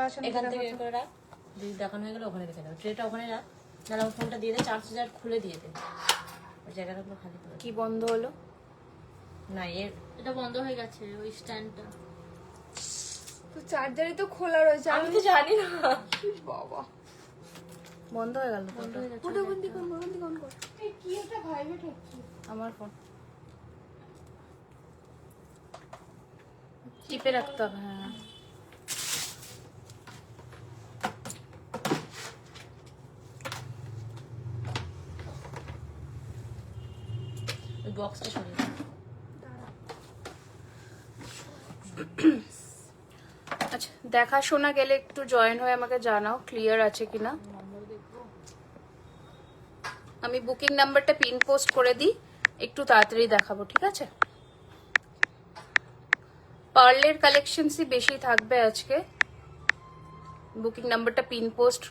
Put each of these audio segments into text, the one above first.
আছে এখান থেকে বের করে রাখ, যদি দেখানো হয়ে গেলে ওখানে রেখে দাও, ট্রেটা ওখানে রাখ, নাহলে আমার ফোনটা দিয়ে দে, চার্জ খুলে দিয়ে দে, ওই জায়গাটা পুরো খালি করে। কি বন্ধ হলো? না এটা বন্ধ হয়ে গেছে ওই স্ট্যান্ডটা। তো চার্জারই তো খোলা রয়েছে। আমি তো জানি না বাবা বন্ধ হয়ে গেল। বন্ধ হয়ে গেছে। ওটা বন্দি কর কি একটা ভাইব্রেট হচ্ছে আমার ফোন টিপে রাখতে হবে। হ্যাঁ ওই বক্সটা সরিয়ে দাও। আচ্ছা দেখাশোনা গেলে একটু জয়েন হয়ে আমাকে জানাও ক্লিয়ার আছে কিনা। আমি বুকিং নাম্বারটা পিন পোস্ট করে দিই, একটু তাড়াতাড়ি দেখাবো, ঠিক আছে? পার্লের কালেকশনসই বেশি থাকবে আজকে। বুকিং নাম্বারটা পিন পোস্ট।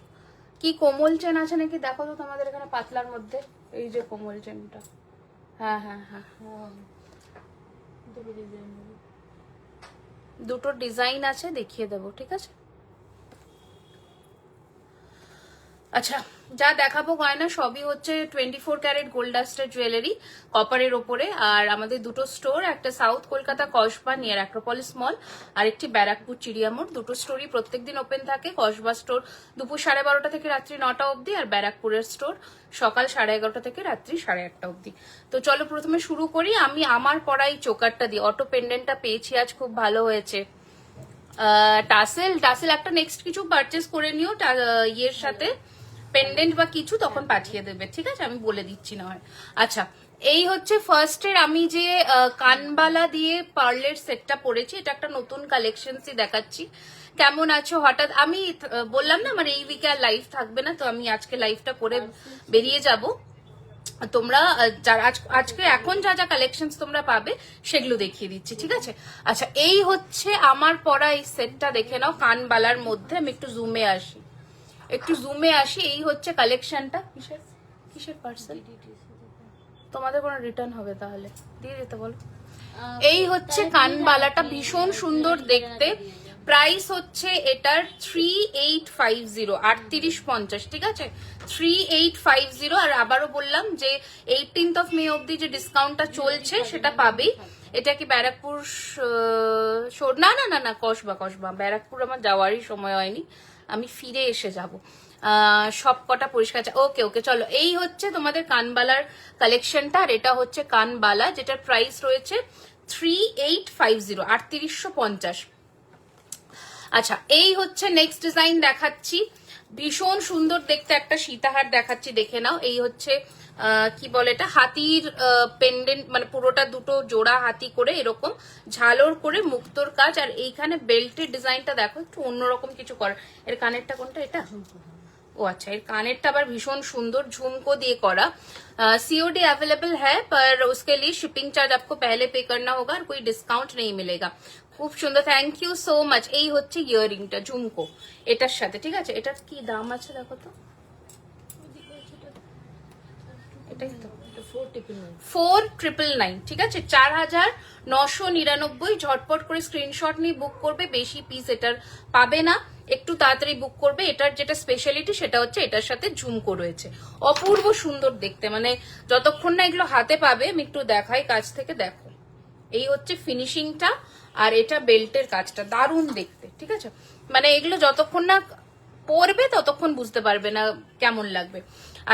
কি কোমল চেন আছে নাকি দেখো তো তোমাদের এখানে পাতলার মধ্যে, এই যে কোমল চেনটা। হ্যাঁ হ্যাঁ হ্যাঁ, দুটো ডিজাইন আছে, দেখিয়ে দেবো, ঠিক আছে? আচ্ছা যা দেখাবো গয়না সবই হচ্ছে 24 ক্যারেট গোল্ড ডাস্টের জুয়েলারি কপারের ওপরে। আর আমাদের দুটো স্টোর, একটা south Kolkata Kasba near Acropolis mall, আর একটি ব্যারাকপুর চিড়িয়ামোড়। দুটো স্টোরই প্রত্যেকদিন ওপেন থাকে। কসবা স্টোর দুপুর 12:30 থেকে রাত্রি 9টা অবধি, আর ব্যারাকপুরের স্টোর সকাল 11:30 থেকে রাত্রি 1:30 অবধি। তো চলো প্রথমে শুরু করি। আমি আমার পরাই চোকারটা দিই, অটো পেন্ডেন্টটা পেয়েছি আজ, খুব ভালো হয়েছে। টাসেল একটা নেক্সট কিছু পারচেস করে নিও ইয়ের সাথে, পেন্ডেন্ট বা কিছু তখন পাঠিয়ে দেবে, ঠিক আছে? আমি বলে দিচ্ছি না হয়। আচ্ছা এই হচ্ছে ফার্স্টের আমি যে কানবালা দিয়ে পার্লের সেটটা পরেছি, এটা একটা নতুন কালেকশনসই দেখাচ্ছি। কেমন আছো? হঠাৎ আমি বললাম না আমার এই উইকে আর লাইভ থাকবে না, তো আমি আজকে লাইভটা করে বেরিয়ে যাব। তোমরা যারা আজকে এখন যা যা কালেকশনস তোমরা পাবে সেগুলো দেখিয়ে দিচ্ছি, ঠিক আছে? আচ্ছা এই হচ্ছে আমার পরা এই সেটটা, দেখে নাও কানবালার মধ্যে। আমি একটু জুমে আসি, এই হচ্ছে কালেকশনটা। কিসের পার্সেল? তোমাদের কোনো রিটার্ন হবে তাহলে দিয়ে দিতে বলো। এই হচ্ছে কানবালাটা, ভীষণ সুন্দর দেখতে। প্রাইস হচ্ছে এটার 3850, 3850, ঠিক আছে? 3850। আর আবারও বললাম যে 18th মে অবধি যে ডিসকাউন্টটা চলছে সেটা পাবেই। এটা কি ব্যারাকপুর? না না না না, কসবা। ব্যারাকপুর আমার যাওয়ারই সময় হয়নি, আমি ফিরে এসে যাব। সব কটা পরিষ্কার। ওকে চলো, এই হচ্ছে তোমাদের কানবালার কালেকশনটা। আর এটা হচ্ছে কানবালা, যেটার প্রাইস রয়েছে 3850, 3850। আচ্ছা এই হচ্ছে নেক্সট ডিজাইন দেখাচ্ছি, ভীষণ সুন্দর দেখতে একটা সীতাহার দেখাচ্ছি, দেখে নাও। এই হচ্ছে কি বলে এটা, হাতির পেন্ডেন্ট, মানে পুরোটা দুটো জোড়া হাতি করে এরকম ঝালর করে মুক্তোর কাজ। আর এইখানে বেল্টের ডিজাইনটা দেখো, একটু অন্যরকম কিছু করা। এর কানেরটা কোনটা? এটা? ও আচ্ছা, এর কানেরটা আবার ভীষণ সুন্দর ঝুমকো দিয়ে করা। सीओडी अवेलेबल है, पर उसके लिए शिपिंग चार्ज आपको पहले पे करना होगा और कोई डिस्काउंट नहीं मिलेगा। খুব সুন্দর, থ্যাংক ইউ সো মাচ। এই হচ্ছে ইয়াররিংটা ঝুমকো এটার সাথে, ঠিক আছে? এটার কি দাম আছে দেখো তো, এটাই তো 4999, ঠিক আছে? 4999। ঝটপট করে স্ক্রিনশট নিয়ে বুক করবে, বেশি পিস এটার পাবে না, একটু তাড়াতাড়ি বুক করবে। এটার যেটা স্পেশালিটি সেটা হচ্ছে এটার সাথে ঝুমকো রয়েছে, অপূর্ব সুন্দর দেখতে। মানে যতক্ষণ না এগুলো হাতে পাবে, আমি একটু দেখাই কাছ থেকে, দেখো এই হচ্ছে ফিনিশিংটা। আর এটা বেল্টের কাজটা দারুণ দেখতে, ঠিক আছে? মানে এগুলো যতক্ষণ না পরবে ততক্ষণ বুঝতে পারবে না কেমন লাগবে।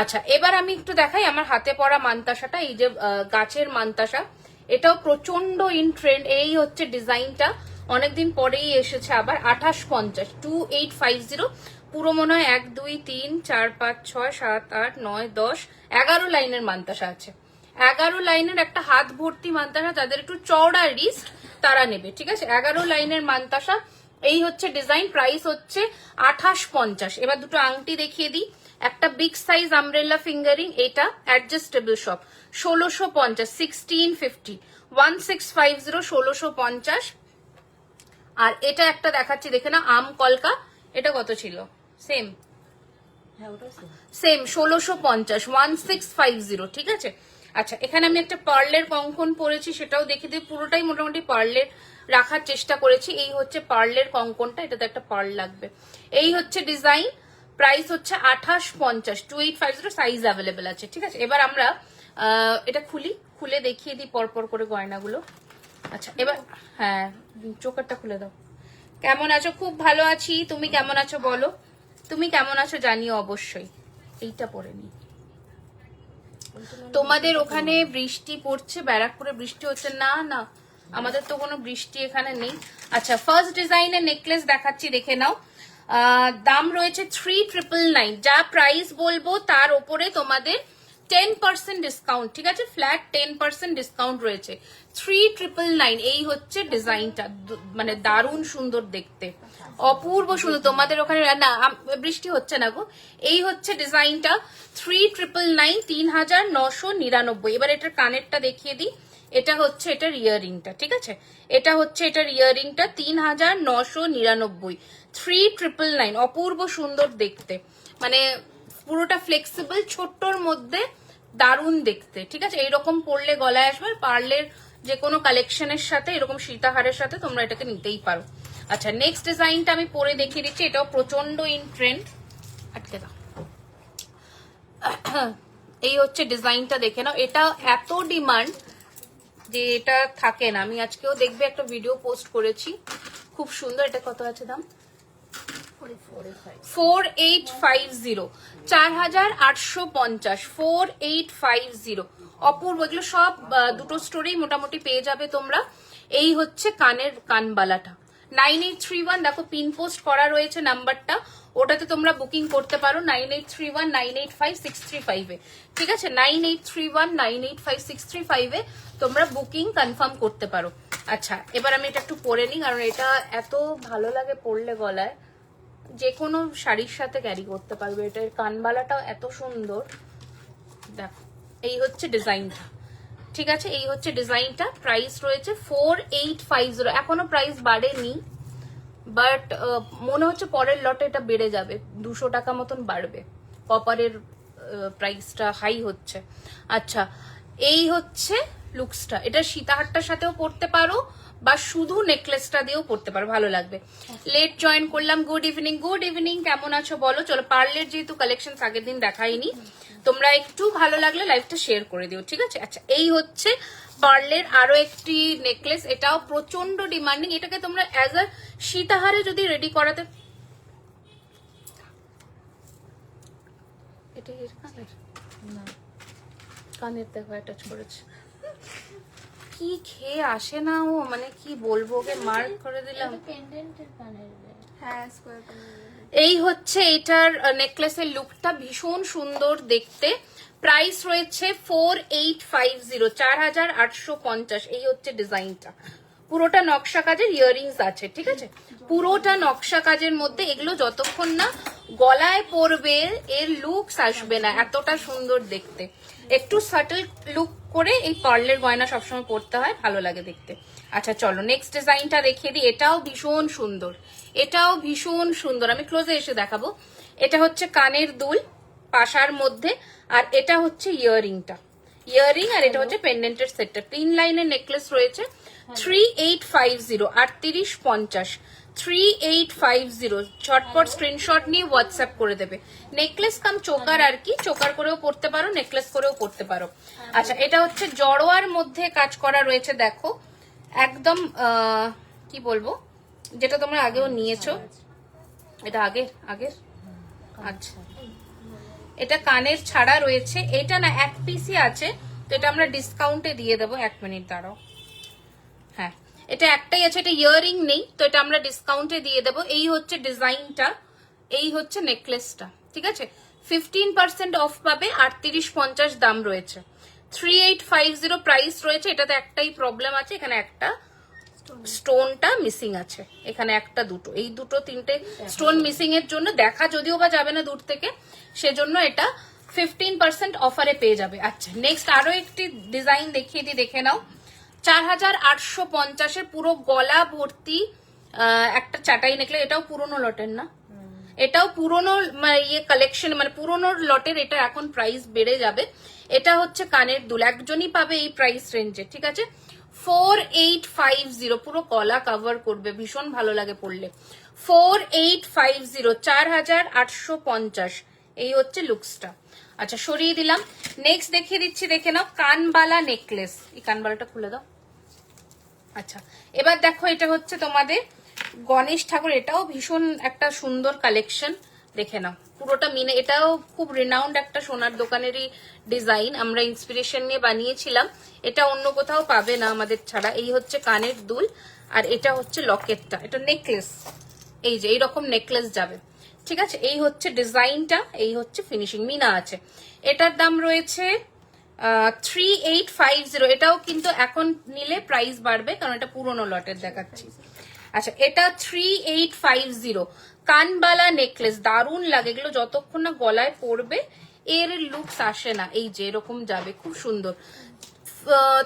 আচ্ছা এবার আমি একটু দেখাই আমার হাতে পরা মানতাসাটা, এই যে গাছের মানতাসা, এটাও প্রচন্ড ইন ট্রেন্ড। এই হচ্ছে ডিজাইনটা, অনেকদিন পরেই এসেছে আবার। 2850, 2850। পুরো মনে হয় 1 2 3 4 5 6 7 8 9 10 11 লাইনের মানতাসা আছে। 11 লাইনের একটা হাত ভর্তি মানতাসা, যাদের একটু চওড়া রিস্ট তারা নেবে, ঠিক আছে? 11 লাইনের মানতাসা। এই হচ্ছে ডিজাইন, প্রাইস হচ্ছে 2850। এবার দুটো আংটি দেখিয়ে দিই। একটা বিগ সাইজ আমব্রেলা ফিঙ্গারিং, এটা অ্যাডজাস্টেবল সব 1650, 1650, 1650, 1650। আর এটা একটা দেখাচ্ছি, দেখে না, আম কলকা। এটা কত ছিল? সেম 1650, 1650, ঠিক আছে? আচ্ছা এখানে আমি একটা পার্লের কঙ্কন পরেছি, সেটাও দেখে দিই। পুরোটাই মোটামুটি পার্লের রাখার চেষ্টা করেছি। এই হচ্ছে পার্লের কঙ্কনটা, এটাতে একটা পার্ল লাগবে। এই হচ্ছে ডিজাইন, প্রাইস হচ্ছে 2850, 2850, সাইজ অ্যাভেলেবেল আছে। ঠিক আছে, এবার আমরা এটা খুলে দেখিয়ে দিই পরপর করে গয়নাগুলো। আচ্ছা এবার হ্যাঁ, চোকারটা খুলে দাও। কেমন আছো? খুব ভালো আছি, তুমি কেমন আছো বলো? তুমি কেমন আছো জানিও অবশ্যই। এইটা পরে নি। তোমাদের ওখানে বৃষ্টি পড়ছে? ব্যারাকপুরে বৃষ্টি হচ্ছে? না না, আমাদের তো কোনো বৃষ্টি এখানে নেই। আচ্ছা, ফার্স্ট ডিজাইনের নেকলেস দেখাচ্ছি, দেখে নাও। দাম রয়েছে 3999, যা প্রাইস বলবো তার উপরে তোমাদের 10% ডিসকাউন্ট। ঠিক আছে, ফ্ল্যাট 10% ডিসকাউন্ট রয়েছে। 3999, এই হচ্ছে ডিজাইনটা, মানে দারুণ সুন্দর দেখতে, অপূর্ব সুন্দর। তোমাদের ওখানে না বৃষ্টি হচ্ছে না গো। এই হচ্ছে ডিজাইনটা, 3999, 3999। এবার এটার কানেরটা দেখিয়ে দিই। এটা হচ্ছে এটার ইয়াররিংটা। ঠিক আছে, এটা হচ্ছে এটার ইয়াররিংটা, 3999, 3999, অপূর্ব সুন্দর দেখতে, মানে পুরোটা ফ্লেক্সিবল, ছোট্টর মধ্যে দারুণ দেখতে। ঠিক আছে, এইরকম পরলে গলায় আসবে। পার্লের যে কোনো কালেকশনের সাথে, এরকম সীতাহারের সাথে তোমরা এটাকে নিতেই পারো। আচ্ছা, নেক্সট ডিজাইনটা আমি পরে দেখিয়ে দিচ্ছি, এটাও প্রচন্ড ইন ট্রেন্ড। আটকে দাও। এই হচ্ছে ডিজাইনটা, দেখে নাও। এটা এত ডিমান্ড যে এটা থাকে না। আমি আজকেও দেখবে একটা ভিডিও পোস্ট করেছি, খুব সুন্দর। এটা কত আছে দাম? 4850, 4850, 4850, অপূর্ব। এগুলো সব দুটো স্টোরেই মোটামুটি পেয়ে যাবে তোমরা। এই হচ্ছে কানের কানবালাটা, 9831, দেখো পিন পোস্ট করা রয়েছে নাম্বারটা, ওটাতে তোমরা বুকিং করতে পারো 9831 985635 এ। ঠিক আছে, 9831 985635 এ তোমরা বুকিং কনফার্ম করতে পারো। আচ্ছা, এবার আমি এটা একটু পরে নিই, কারণ এটা এত ভালো লাগে পরলে গলায়, যে কোনো শাড়ির সাথে ক্যারি করতে পারবে। এটার কানবালাটাও এত সুন্দর, দেখো। এই হচ্ছে ডিজাইনটা। ঠিক আছে, এই হচ্ছে ডিজাইনটা, প্রাইস রয়েছে 4850। এখনো প্রাইস বাড়েনি, বাট মনে হচ্ছে পরের লটে এটা বেড়ে যাবে, 200 টাকা মতন বাড়বে। কপারের প্রাইসটা হাই হচ্ছে। আচ্ছা, এই হচ্ছে লুকসটা। এটা সীতাহারটার সাথেও পরতে পারো বা শুধু নেকলেসটা দিয়েও পরতে পারো, ভালো লাগবে। লেট জয়েন করলাম, গুড ইভিনিং। গুড ইভিনিং, কেমন আছো বলো? চলো, পার্লের যেহেতু কালেকশন আগের দিন দেখাইনি, তোমরা একটু ভালো লাগলে লাইভটা শেয়ার করে দিও। ঠিক আছে, আচ্ছা, এই হচ্ছে পার্লের আরো একটি নেকলেস, এটাও প্রচন্ড ডিমান্ডিং। এটাকে তোমরা অ্যাজ আ সীতাহারে যদি রেডি করাতে, এটা এর কানের না, কানের দেখো অ্যাটাচ করেছে। কি খেয়ে আসে না ও, মানে কি বলবো, ওকে মার্ক করে দিলাম। পেন্ডেন্টের কানের হ্যাঁ, স্কোয়ার করে। এই হচ্ছে এটার নেকলেসের লুকটা, ভীষণ সুন্দর দেখতে। প্রাইস রয়েছে 4850, 4850। এই হচ্ছে ডিজাইনটা, পুরোটা নকশা কাজের ইয়াররিংস আছে। ঠিক আছে, পুরোটা নকশা কাজের মধ্যে। এগুলো যতক্ষণ না গলায় পরবে এর লুকস আসবে না, এতটা সুন্দর দেখতে। একটু সাটল লুক করে এই পার্লের গয়না সবসময় পরতে হয়, ভালো লাগে দেখতে। আচ্ছা চলো, নেক্সট ডিজাইনটা দেখিয়ে দিই। এটাও ভীষণ সুন্দর, এটাও ভীষণ সুন্দর। আমি ক্লোজে এসে দেখাবো। এটা হচ্ছে কানের দুল পাশার মধ্যে, আর এটা হচ্ছে ইয়াররিংটা, ইয়াররিং, আর এটা হচ্ছে পেন্ডেন্টের সেটটা। 3 লাইনের নেকলেস রয়েছে। 3850, 3850, 3850। ঝটপট স্ক্রিনশট নিয়ে হোয়াটসঅ্যাপ করে দেবে। নেকলেস কাম চোকার আর কি, চোকার করেও পরতে পারো, নেকলেস করেও পরতে পারো। আচ্ছা, এটা হচ্ছে জড়োয়ার মধ্যে কাজ করা রয়েছে, দেখো একদম কি বলবো, যেটা তোমরা আগেও নিয়েছো। এটা আগের আগের আচ্ছা, এটা কানের ছাড়া রয়েছে। এটা না এক পিসই আছে, তো এটা আমরা ডিসকাউন্টে দিয়ে দেবো। 1 মিনিট দাঁড়াও। হ্যাঁ, এটা একটাই আছে, এটা ইয়াররিং নেই, তো এটা আমরা ডিসকাউন্টে দিয়ে দেবো। এই হচ্ছে ডিজাইনটা, এই হচ্ছে নেকলেসটা। ঠিক আছে, 15% অফ পাবে, 3850 দাম রয়েছে। 3850 প্রাইস রয়েছে। এটাতে একটাই প্রবলেম আছে, এখানে একটা স্টোনটা মিসিং আছে, এখানে একটা দুটো, এই দুটো তিনটে স্টোন মিসিং এর জন্য দেখা যদিও বা যাবে না দূর থেকে, সেজন্য এটা 15% অফারে পেয়ে যাবে। আচ্ছা, নেক্সট আরো একটি ডিজাইন দেখিয়ে দিই, দেখে নাও। 4850 পুরো গলা ভর্তি একটা চাটাই নেকলেস। এটাও পুরোনো লটের না, এটাও পুরোনো ইয়ে কালেকশন, মানে পুরোনো লটের। এটা এখন প্রাইস বেড়ে যাবে। এটা হচ্ছে কানের দুল, একজনই পাবে এই প্রাইস রেঞ্জে। ঠিক আছে, 4850, পুরো গলা কভার করবে, ভীষণ ভালো লাগে পড়লে। 4850, 4850, এই হচ্ছে লুকসটা। আচ্ছা সরিয়ে দিলাম। নেক্সট দেখিয়ে দিচ্ছি, দেখে নাও, কানবালা নেকলেস। এই কানবালাটা খুলে দাও। আচ্ছা এবার দেখো, এটা হচ্ছে তোমাদের গণেশ ঠাকুর, এটাও ভীষণ একটা সুন্দর কালেকশন, দেখে নাও পুরোটা মিনে। এটাও খুব রিনাউন্ড একটা সোনার দোকানেরই ডিজাইন, আমরা ইন্সপিরেশন নিয়ে বানিয়েছিলাম। এটা অন্য কোথাও পাবে না আমাদের ছাড়া। এই হচ্ছে কানের দুল, আর এটা হচ্ছে লকেটটা, এটা নেকলেস, এই যে এইরকম নেকলেস যাবে, ঠিক আছে। এই হচ্ছে ডিজাইনটা, এই হচ্ছে ফিনিশিং, মিনা আছে। এটার দাম রয়েছে 3850। এটাও কিন্তু এখন নিলে প্রাইস বাড়বে, কারণ এটা পুরোনো লটের দেখাচ্ছি। আচ্ছা এটা 3850, কানবালা নেকলেস, দারুণ লাগে এগুলো, যতক্ষণ না গলায় পড়বে এর লুকস আসে না। এই যে এরকম যাবে, খুব সুন্দর।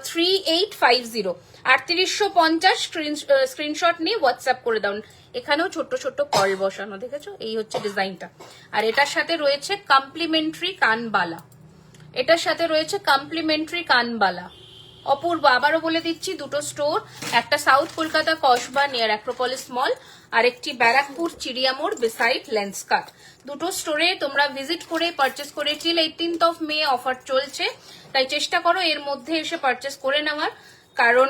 3850, 3850 স্ক্রিনশট নিয়ে হোয়াটসঅ্যাপ করে দাও। এখানেও ছোট্ট ছোট্ট কল বসানো, দেখেছো? এই হচ্ছে ডিজাইনটা। আর এটার সাথে রয়েছে কমপ্লিমেন্টারি কানবালা, এটার সাথে রয়েছে কমপ্লিমেন্টারি কানবালা। অপূর্ব, আবারও বলে দিচ্ছি, দুটো স্টোর, একটা south Kolkata Kasba near Acropolis mall, আর একটি ব্যারাকপুর চিড়িয়ামোড় বিসাইড লেন্সকাট। দুটো স্টোরে তোমরা ভিজিট করে পারচেস করে, till 18th of May offer চলছে, তাই চেষ্টা করো এর মধ্যে এসে পারচেস করে নেওয়ার, কারণ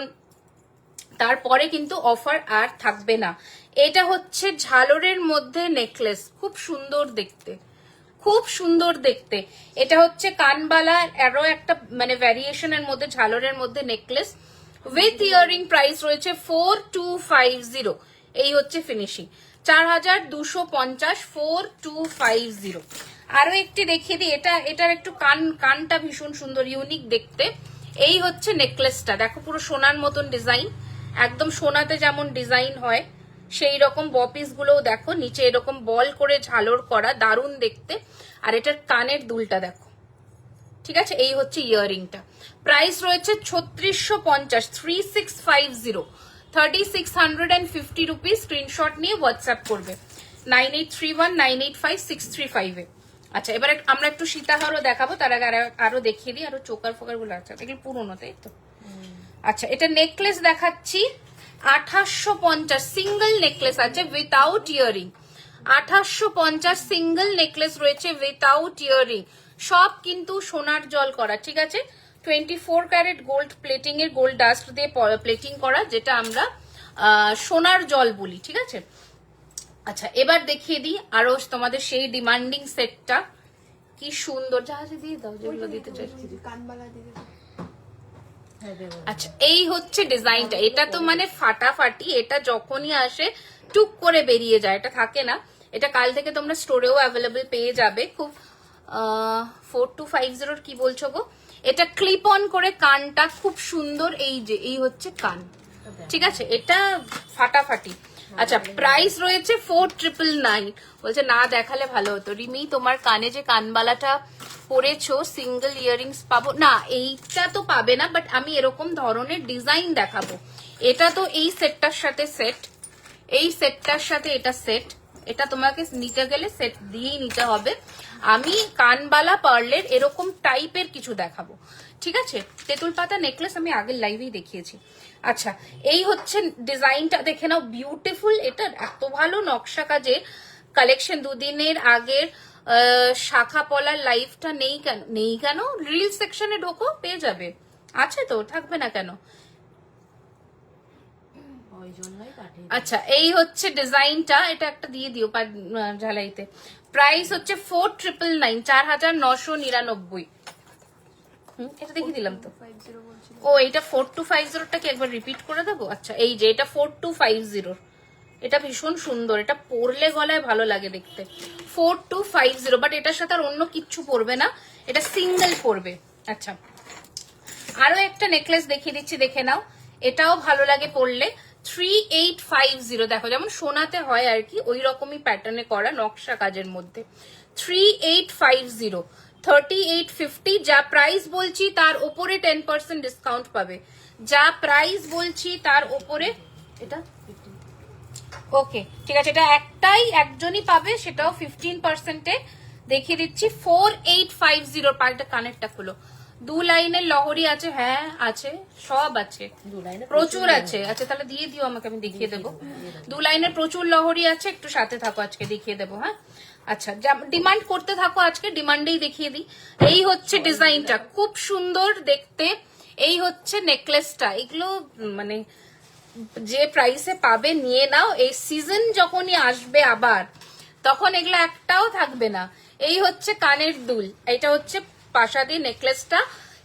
তারপরে কিন্তু অফার আর থাকবে না। এটা হচ্ছে ঝালরের মধ্যে নেকলেস, খুব সুন্দর দেখতে, খুব সুন্দর দেখতে। এটা হচ্ছে কানবালা, আরো একটা মানে ভ্যারিয়েশনের মধ্যে ঝালরের মধ্যে নেকলেস উইথ ইয়ারিং, প্রাইস রয়েছে 4250। এই হচ্ছে ফিনিশিং, 4250, 4250। আরো একটি দেখিয়ে দিই, এটার একটু কানটা ভীষণ সুন্দর, ইউনিক দেখতে। এই হচ্ছে নেকলেসটা, দেখো পুরো সোনার মতন ডিজাইন, একদম সোনাতে যেমন ডিজাইন হয় সেই রকম বপিস গুলোও দেখো, নিচে এরকম বল করে ঝালর করা, দারুণ দেখতে। আর এটার কানের দুলটা দেখো, ঠিক আছে। এই হচ্ছে ইয়াররিংটা, প্রাইস রয়েছে 3650, 3650, 3650 রুপিস। স্ক্রিনশট নিয়ে হোয়াটসঅ্যাপ করবে 9831985635 এ। আচ্ছা এবার আমরা একটু সীতাহারও দেখাবো, তার আগে আরো দেখিয়ে দিই, আরো চোকার ফোকার গুলো আছে, এগুলো পুরোনো, তাই তো। আচ্ছা এটা নেকলেস দেখাচ্ছি, 2850, সিঙ্গেল নেকলেস আছে উইথাউট ইয়ারিং। 2850 সিঙ্গেল নেকলেস রয়েছে উইথাউট ইয়ারিং, সব কিন্তু সোনার জল করা, ঠিক আছে। 24 ক্যারেট গোল্ড প্লেটিং এর, গোল্ড ডাস্ট দিয়ে প্লেটিং করা, যেটা আমরা সোনার জল বলি, ঠিক আছে। আচ্ছা এবার দেখিয়ে দিই আরো তোমাদের সেই ডিমান্ডিং সেটটা, কি সুন্দর, জাহাজে দিয়ে দাও যেগুলো দিতে চাইছি, কানবালা দিয়ে দাও। আচ্ছা এই হচ্ছে ডিজাইনটা, এটা তো মানে ফাটাফাটি, এটা যখনই আসে টুক করে বেরিয়ে যায়, এটা থাকে না। এটা কাল থেকে তোমরা স্টোরেও অ্যাভেলেবল পেয়ে যাবে। খুব 4250 কি বলছো গো? এটা ক্লিপ অন করে কানটা খুব সুন্দর, এই যে এই হচ্ছে কান, ঠিক আছে, এটা ফাটাফাটি। আচ্ছা প্রাইস রয়েছে 4999। বলছে না দেখালে ভালো হতো। রিমি তোমার কানে যে কানবালাটা পরেছো সিঙ্গেল ইয়ারিংস পাবো না? এইটা তো পাবে না, বাট আমি এরকম ধরনের ডিজাইন দেখাবো। এটা তো এই সেটটার সাথে সেট, এই সেটটার সাথে এটা সেট, এটা তোমাকে নিতে গেলে সেট দিয়েই নিতে হবে। আমি কানবালা পার্লের এরকম টাইপের কিছু দেখাবো, ঠিক আছে। তেঁতুল পাতা নেকলেস আমি আগের লাইভেই দেখিয়েছি। আচ্ছা এই হচ্ছে ডিজাইনটা, দেখে নাও, বিউটিফুল। এটা এত ভালো নকশা কাজের কালেকশন, দুদিনের আগের শাখা পলার লাইভটা নেই কেন? রিল সেকশনে ঢোকো, পেয়ে যাবে, আছে তো, থাকবে না কেন। আচ্ছা এই হচ্ছে ডিজাইনটা, এটা একটা দিয়ে দিও ঝালাইতে। প্রাইস হচ্ছে 4999, 4999। এটা দেখিয়ে দিলাম তো। ও এটা 4250টা কি একবার রিপিট করে দেবো? আচ্ছা এই যে এটা 4250, এটা ভীষণ সুন্দর, এটা পরলে গলায় ভালো লাগে দেখতে। 4250, বাট এটার সাথে আর অন্য কিচ্ছু পরবে না, এটা সিঙ্গেল পরবে। আচ্ছা আরো একটা নেকলেস দেখিয়ে দিচ্ছি, দেখে নাও, এটাও ভালো লাগে পরলে। 3850, দেখো যেমন সোনাতে হয় আর কি, ওই রকমই প্যাটার্নে করা নকশা কাজের মধ্যে। 3850, 3850। যা প্রাইস বলছি তার উপরে 10% ডিসকাউন্ট পাবে, যা প্রাইস বলছি তার উপরে। এটা ওকে ঠিক আছে, এটা একজনই পাবে, সেটাও 15%-এ দেখিয়ে দিচ্ছি। 4850, পাল্টা কানেরটা খুলো, দু লাইনের লহরি আছে, হ্যাঁ আছে, সব আছে, দু লাইনে প্রচুর আছে। আচ্ছা তাহলে দিয়ে দিও আমাকে, আমি দেখিয়ে দেবো। দু লাইনের প্রচুর লহরি আছে, একটু সাথে থাকো, আজকে দেখিয়ে দেবো। হ্যাঁ আচ্ছা, ডিমান্ড করতে থাকো, আজকে ডিমান্ডেই দেখিয়ে দিই। এই হচ্ছে ডিজাইনটা, খুব সুন্দর দেখতে। এই হচ্ছে নেকলেসটা, এগুলো মানে যে প্রাইসে পাবে নিয়ে নাও। এই সিজন যখনই আসবে আবার, তখন এগুলো একটাও থাকবে না। এই হচ্ছে কানের দুল, এটা হচ্ছে পাশাদি নেকলেসটা,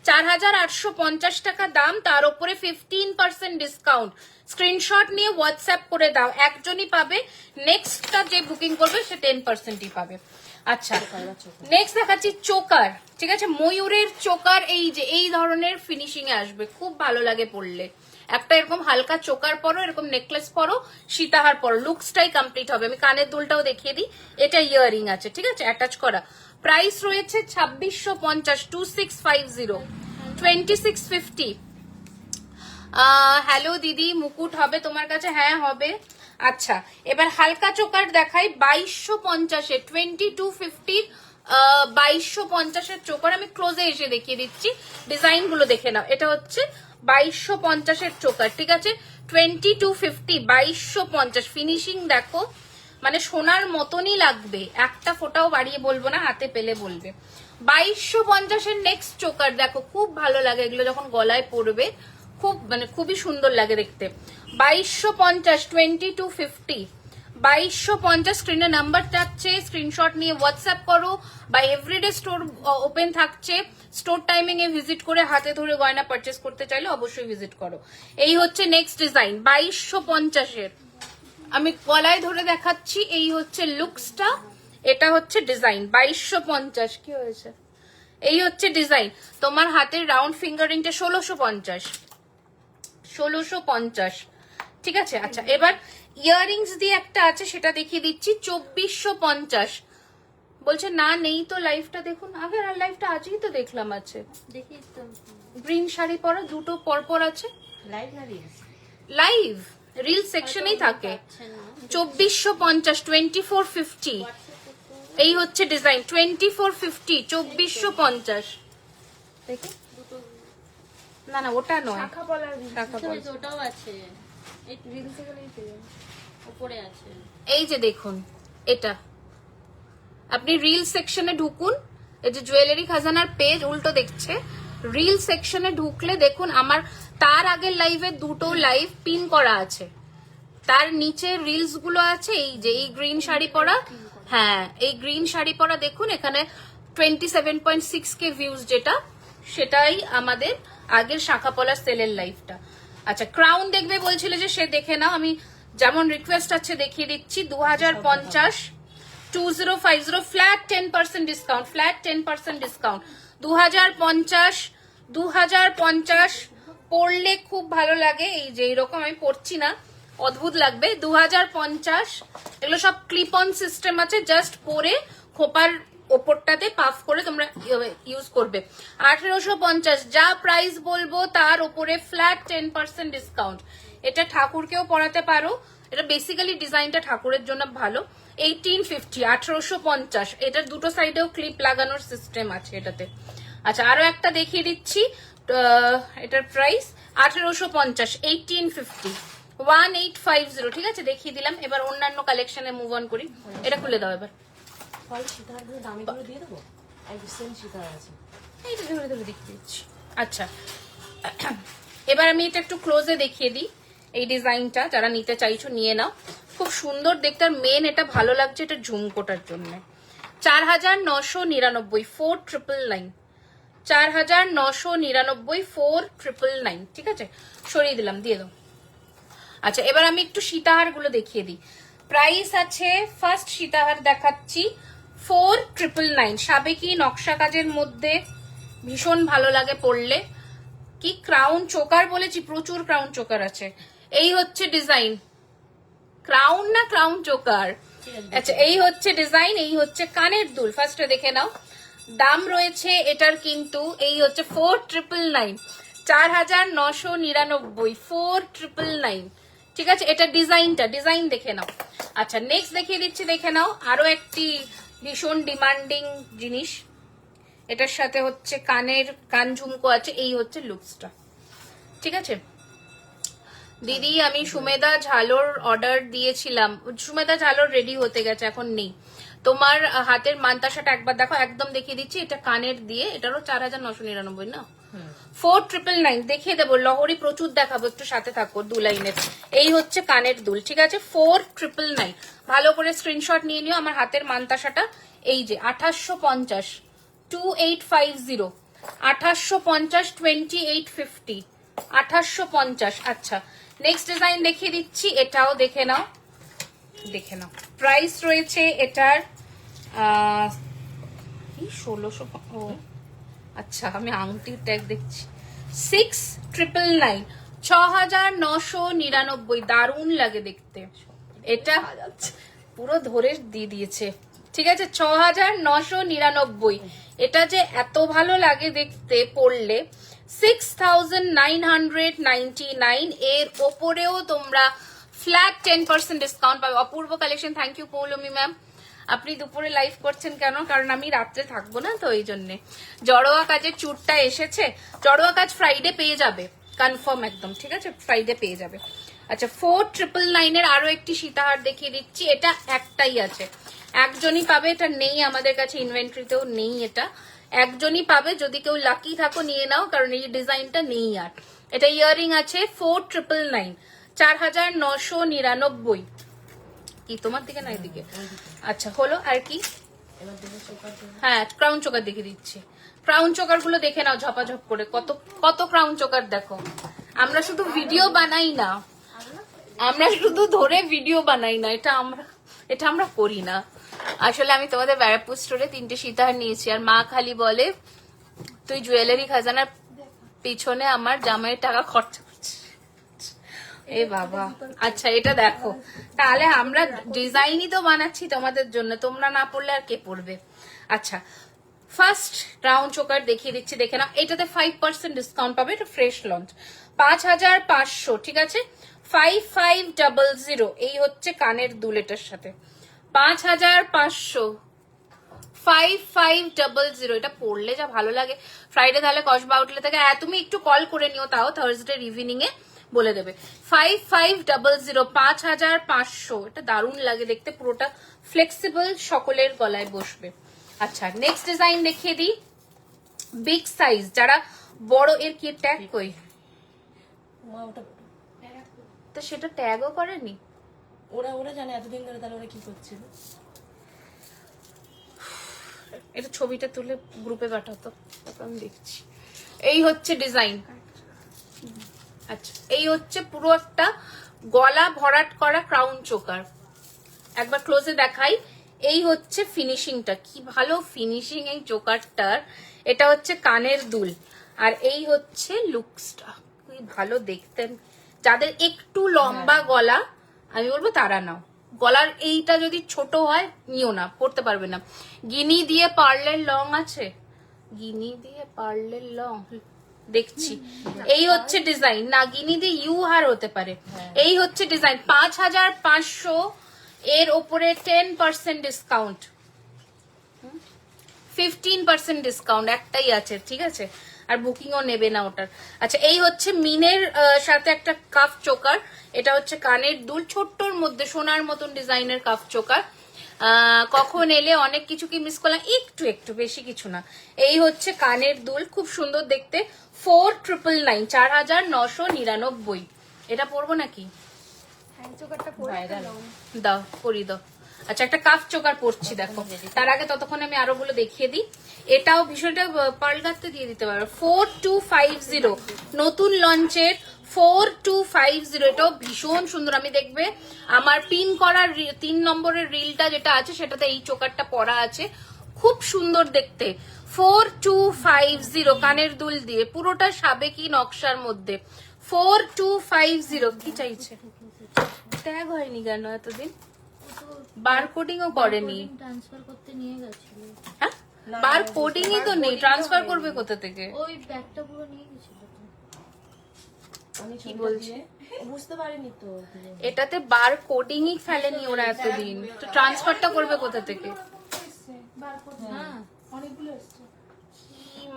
4850 টাকা দাম, তার উপরে 15% ডিসকাউন্ট। স্ক্রিনশট নিয়ে হোয়াটসঅ্যাপ করে দাও, একজনই পাবে, নেক্সটটা যে বুকিং করবে সে 10%ই পাবে। আচ্ছা নেক্সট দেখাচ্ছি চোকার, ঠিক আছে, ময়ূরের চোকার। এই যে এই ধরনের ফিনিশিং এ আসবে, খুব ভালো লাগে পরলে। একটা এরকম হালকা চোকার পরো, এরকম নেকলেস পরো, সীতাহার পরো, লুকসটাই কমপ্লিট হবে। আমি কানের দুলটাও দেখিয়ে দিই, এটা ইয়াররিং আছে, ঠিক আছে, অ্যাটাচ করা। প্রাইস রয়েছে 2650, 2650, 2650। হ্যালো দিদি, মুকুট হবে তোমার কাছে? হ্যাঁ হবে। আচ্ছা এবার হালকা চোকার দেখাই, 2250-এ, 2250 2250-এর চোকার। আমি ক্লোজে এসে দেখিয়ে দিচ্ছি, ডিজাইন গুলো দেখে নাও। এটা হচ্ছে 2250-এর চোকার, ঠিক আছে, 2250, 2250। ফিনিশিং দেখো, মানে সোনার মতনই লাগবে, একটা ফোটাও বাড়িয়ে বলবো না, হাতে পেলে বলবে। 2250-এর নেক্সট চোকার দেখো, খুব ভালো লাগে এগুলো যখন গলায় পরবে, খুব মানে খুবই সুন্দর লাগে দেখতে। 2250, 2250, 2250। স্ক্রিনে নাম্বার যাচ্ছে, স্ক্রিনশট নিয়ে হোয়াটসঅ্যাপ করো, বা এভরিডে স্টোর ওপেন থাকছে, স্টোর টাইমিং এ ভিজিট করে হাতে ধরে গয়না পারচেস করতে চাইলে অবশ্যই ভিজিট করো। এই হচ্ছে নেক্সট ডিজাইন 2250-এর, আমি গলায় ধরে দেখাচ্ছি। এই হচ্ছে লুকসটা, এটা হচ্ছে ডিজাইন 2250। কি হয়েছে? এই হচ্ছে ডিজাইন। তোমার হাতের রাউন্ড ফিঙ্গারিংটা 1650, 1650, ঠিক আছে। আচ্ছা এবার ইয়াররিংস দিয়ে একটা আছে, সেটা দেখিয়ে দিচ্ছি, 2450। বলছে না নেই তো, লাইভটা দেখুন আগে, আর লাইভটা আজই তো দেখলাম আছে। দেখি তো গ্রিন শাড়ি পরা, দুটো পরপর আছে। লাইভ না রিলস? লাইভ, রিল সেকশনেই থাকে। 2450, 2450। এই হচ্ছে ডিজাইন 2450, 2450। দেখি, না না ওটা নয়, শাখা পলা। ওটাও আছে, এই রিলস উপরে আছে। এই যে দেখুন, এটা আপনি রিল সেকশনে ঢুকুন, এই যে জুয়েলারি খাজানার পেজ উল্টো দেখছে, রিল সেকশনে ঢুকলে দেখুন আমার তার আগের লাইভে দুটো লাইভ পিন করা আছে, তার নিচে রিলস গুলো আছে। এই যে এই গ্রিন শাড়ি পরা, হ্যাঁ এই গ্রিন শাড়ি পরা দেখুন, এখানে 27.6K ভিউজ, যেটা সেটাই আমাদের আগের শাখা পলা সেলের লাইভটা। আচ্ছা ক্রাউন দেখবে বলছিল যে সে দেখে নাও, আমি যেমন রিকোয়েস্ট আছে দেখিয়ে দিচ্ছি। 2050, 2050 ফ্ল্যাট 10% ডিসকাউন্ট, ফ্ল্যাট 10% ডিসকাউন্ট। 2050 পরলে খুব ভালো লাগে, এই যে এইরকম আমি পরছি না, অদ্ভুত লাগবে। 2050, এগুলো সব ক্লিপ অন সিস্টেম আছে, জাস্ট পরে খোপার ওপরটাতে পাফ করে তোমরা ইউজ করবে। 1850, যা প্রাইস বলবো তার উপরে ফ্ল্যাট 10% ডিসকাউন্ট। এটা ঠাকুরকেও পরাতে পারো, এটা বেসিক্যালি ডিজাইনটা ঠাকুরের জন্য ভালো। 1850, 1850, এটার দুটো সাইডেও ক্লিপ লাগানোর সিস্টেম আছে এটাতে। আচ্ছা আরো একটা দেখিয়ে দিচ্ছি, এটার প্রাইস 1850, 1850, 1850, ঠিক আছে দেখিয়ে দিলাম। এবার অন্যান্য কালেকশনে মুভ অন করি, এটা খুলে দাও এবার। সীতাহারগুলো দামিগুলো দিয়ে দেবো, একদম সেম সীতাহার আছে। এইটা ধরে ধরে দেখিয়ে দিচ্ছি। আচ্ছা এবার আমি এটা একটু ক্লোজে দেখিয়ে দিই, এই ডিজাইনটা যারা নিতে চাইছো নিয়ে নাও, খুব সুন্দর দেখতে। আর মেন এটা ভালো লাগছে এটা ঝুমকোটার জন্য। 4999, 4999, 4999, 4999, ঠিক আছে সরিয়ে দিলাম, দিয়ে দাও। আচ্ছা এবার আমি একটু সীতাহার গুলো দেখিয়ে দিই, প্রাইস আছে। ফার্স্ট সীতাহার দেখাচ্ছি 4999, সাবেকি নকশা কাজের মধ্যে, ভীষণ ভালো লাগে পরলে। কি ক্রাউন চোকার বলেছি, প্রচুর ক্রাউন চোকার আছে। এই হচ্ছে ডিজাইন, ক্রাউন না ক্রাউন চোকার। আচ্ছা এই হচ্ছে ডিজাইন, এই হচ্ছে কানের দুল। ফার্স্টে দেখে নাও, দাম রয়েছে এটার কিন্তু, এই হচ্ছে 4999, 4999, 4999, ঠিক আছে। এটা ডিজাইন দেখে নাও। আচ্ছা নেক্সট দেখিয়ে দিচ্ছি, দেখে নাও আরো একটি ভীষণ ডিমান্ডিং জিনিস। এটার সাথে হচ্ছে কান ঝুমকো আছে। এই হচ্ছে লুকসটা, ঠিক আছে দিদি। আমি সুমেদা ঝালোর অর্ডার দিয়েছিলাম, সুমেদা ঝালোর রেডি হতে গেছে, এখন নেই। তোমার হাতের মান্তাসাটা একবার দেখো, একদম দেখিয়ে দিচ্ছি। এটা কানের দিয়ে, এটারও 4999 না, 4999 দেখিয়ে দেবো। লহরি প্রচুর দেখাবো, একটু সাথে থাকো, 2 লাইনের। এই হচ্ছে কানের দুল, ঠিক আছে 4999। ভালো করে স্ক্রিনশট নিয়ে নিও। আমার হাতের মান্তাসাটা এই যে 2850, 2850, 2850, 2850, 2850। আচ্ছা নেক্সট ডিজাইন দেখিয়ে দিচ্ছি, এটাও দেখে নাও, দেখে নাও। প্রাইস রয়েছে এটার 1600। ও আচ্ছা, আমি আংটির ট্যাগ দেখছি। 6999, 6999। দারুণ লাগে দেখতে, এটা পুরো ধরে দিয়ে দিয়েছে, ঠিক আছে 6999। এটা যে এত ভালো লাগে দেখতে পরলে। 6999 এর ওপরেও তোমরা ফ্ল্যাট 10% ডিসকাউন্ট পাবে। অপূর্ব collection, thank you Poulami ma'am. আপনি দুপুরে লাইভ করছেন কেন? কারণ আমি রাত্রে থাকবো না তো, এই জন্যে। জড়োয়া কাজের চুটটা এসেছে, জড়োয়া কাজ ফ্রাইডে পেয়ে যাবে, কনফার্ম একদম, ঠিক আছে ফ্রাইডে পেয়ে যাবে। আচ্ছা 4999 এর আরো একটি সীতাহার দেখিয়ে দিচ্ছি। এটা একটাই আছে, একজনই পাবে, এটা নেই আমাদের কাছে, ইনভেন্টরিতেও নেই। এটা একজনই পাবে, যদি কেউ লাকি থাকো নিয়ে নাও, কারণ এই ডিজাইনটা নেই আর। এটা ইয়ারিং আছে 4999, 4999। কি তোমার দিকে না এদিকে? আচ্ছা হলো। আর কি? হ্যাঁ ক্রাউন চোকার দেখে দিচ্ছি। ক্রাউন চোকার গুলো দেখে নাও ঝপাঝপ করে, কত কত ক্রাউন চোকার দেখো। আমরা শুধু ভিডিও বানাই না, আমরা শুধু ধরে ভিডিও বানাই না, এটা আমরা করি না। আসলে আমি তোমাদের ব্যারাকপুর স্টোরে 3টে সীতাহার নিয়েছি, আর মা খালি বলে তুই জুয়েলারি খাজানার পিছনে আমার জামাইয়ের টাকা খরচা করছিস। এ বাবা, আচ্ছা এটা দেখো, তাহলে আমরা ডিজাইনই তো বানাচ্ছি তোমাদের জন্য, তোমরা না পড়লে আর কে পড়বে। আচ্ছা ফার্স্ট রাউন্ড চোকার দেখিয়ে দিচ্ছি, দেখে নাও। এটাতে 5% ডিসকাউন্ট পাবে, এটা ফ্রেশ লঞ্চ, 5500, ঠিক আছে 5500। এই হচ্ছে কানের দুল, এটার সাথে 5500, 5500। এটা পড়লে যা ভালো লাগে। ফ্রাইডে তাহলে কসবা আউটলেট থেকে, তুমি একটু কল করে নিও, তাও থার্সডে ইভিনিং এ বলে দেবে। 5500, 5500। এটা দারুণ লাগে দেখতে, পুরোটা ফ্লেক্সিবল, সকলের গলায় বসবে। আচ্ছা নেক্সট ডিজাইন দেখিয়ে দিই, বিগ সাইজ, যারা বড়। এর কি ট্যাগ কই? তো সেটা ট্যাগও করেনি ওরা জানে এতদিন ধরে, তাহলে ওরা কি করছিল? এটা ছবিটা তুলে গ্রুপে পাঠাতো, আমি দেখছি। এই হচ্ছে ডিজাইন। আচ্ছা এই হচ্ছে পুরো একটা গলা ভরাট করা ক্রাউন চোকার, একবার ক্লোজে দেখাই। এই হচ্ছে ফিনিশিংটা, কি ভালো ফিনিশিং এই চোকারটার। এটা হচ্ছে কানের দুল, আর এই হচ্ছে লুকসটা, কি ভালো দেখতেন। যাদের একটু লম্বা গলা, আমি বলবো তারা নাও। গলার এইটা যদি ছোট হয় নিও না, পড়তে পারবে না। গিনি দিয়ে পার্লের লং আছে, গিনি দিয়ে পার্লের লং দেখছি। এই হচ্ছে ডিজাইন, না গিনি দিয়ে ইউ হার হতে পারে। এই হচ্ছে ডিজাইন, 5500। এর উপরে 10% ডিসকাউন্ট, 15% ডিসকাউন্ট, একটাই আছে, ঠিক আছে আর বুকিংও নেবে না ওটার। আচ্ছা এই হচ্ছে মিনের সাথে একটা কাফ চোকার, এটা হচ্ছে কানের দুল, ছোট্টর মধ্যে সোনার মতন ডিজাইনের কাফ চোকার। কখন এলে, অনেক কিছু কি মিস করলাম? একটু একটু, বেশি কিছু না। এই হচ্ছে কানের দুল, খুব সুন্দর দেখতে, 4999, 4999। এটা পরবো নাকি? দাও পরি দাও। আচ্ছা একটা কাফ চোকার পরছি, দেখো। তার আগে ততক্ষণ আমি আরো গুলো দেখিয়ে দিই। এটাও ভীষণটা পার্ল গাঁথতে দিয়ে দিতে পারো, 4250, নতুন লঞ্চের 4250। এটাও ভীষণ সুন্দর। আমি দেখবে আমার পিন করার 3 নম্বরের রিলটা যেটা আছে, সেটাতে এই চোকারটা পরা আছে, খুব সুন্দর দেখতে। 4250 কানের দুল দিয়ে, পুরোটা সাবেকি নকশার মধ্যে। 4250। কি চাইছে? ট্যাগ হয়নি কেন এতদিন? বারকোডিংও করেনি, ট্রান্সফার করতে নিয়ে গেছিল। হ্যাঁ বারকোডিংই তো নেই, ট্রান্সফার করবে কোথা থেকে? ওই ব্যাগটা পুরো নিয়ে গেছিল। আমি কি বলছি? বুঝতে পারিনি তো। এটাতে বারকোডিংই ফেলেনি ওরা এতদিন, তো ট্রান্সফারটা করবে কোথা থেকে? হ্যাঁ অনেকগুলো এসছে।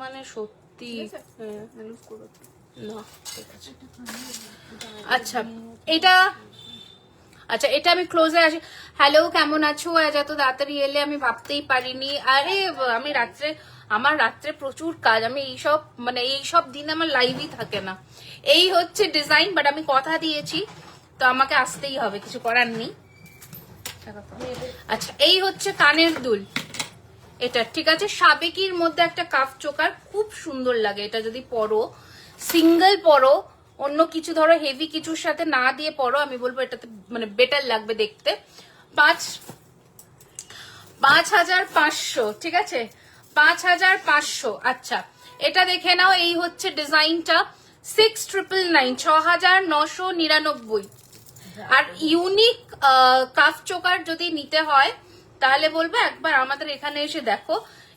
মানে সত্যি হ্যাঁ ম্যানেজ করো। না ঠিক আছে। আচ্ছা এটা, আচ্ছা এটা আমি ক্লোজে আসি। হ্যালো কেমন আছো? আজ এত তাড়াতাড়ি এলে আমি ভাবতেই পারিনি। আরে আমি আমার রাত্রে প্রচুর কাজ, আমি এইসব দিন আমার লাইভই থাকে না। এই হচ্ছে ডিজাইন, বাট আমি কথা দিয়েছি তো আমাকে আসতেই হবে, কিছু করার নেই। আচ্ছা এই হচ্ছে কানের দুল, এটা ঠিক আছে সাবেকির মধ্যে একটা কাফ চোকার, খুব সুন্দর লাগে এটা যদি পরো, সিঙ্গেল পরো, অন্য কিছু ধরো হেভি কিছুর সাথে না দিয়ে পরো, আমি বলবো এটাতে মানে বেটার লাগবে দেখতে। 5,500 ঠিক আছে, 5,500। আচ্ছা এটা দেখে নাও, এই হচ্ছে ডিজাইনটা 6,999, 6,999। আর ইউনিক কাফ চোকার যদি নিতে হয় তাহলে বলবো একবার আমাদের এখানে এসে দেখো,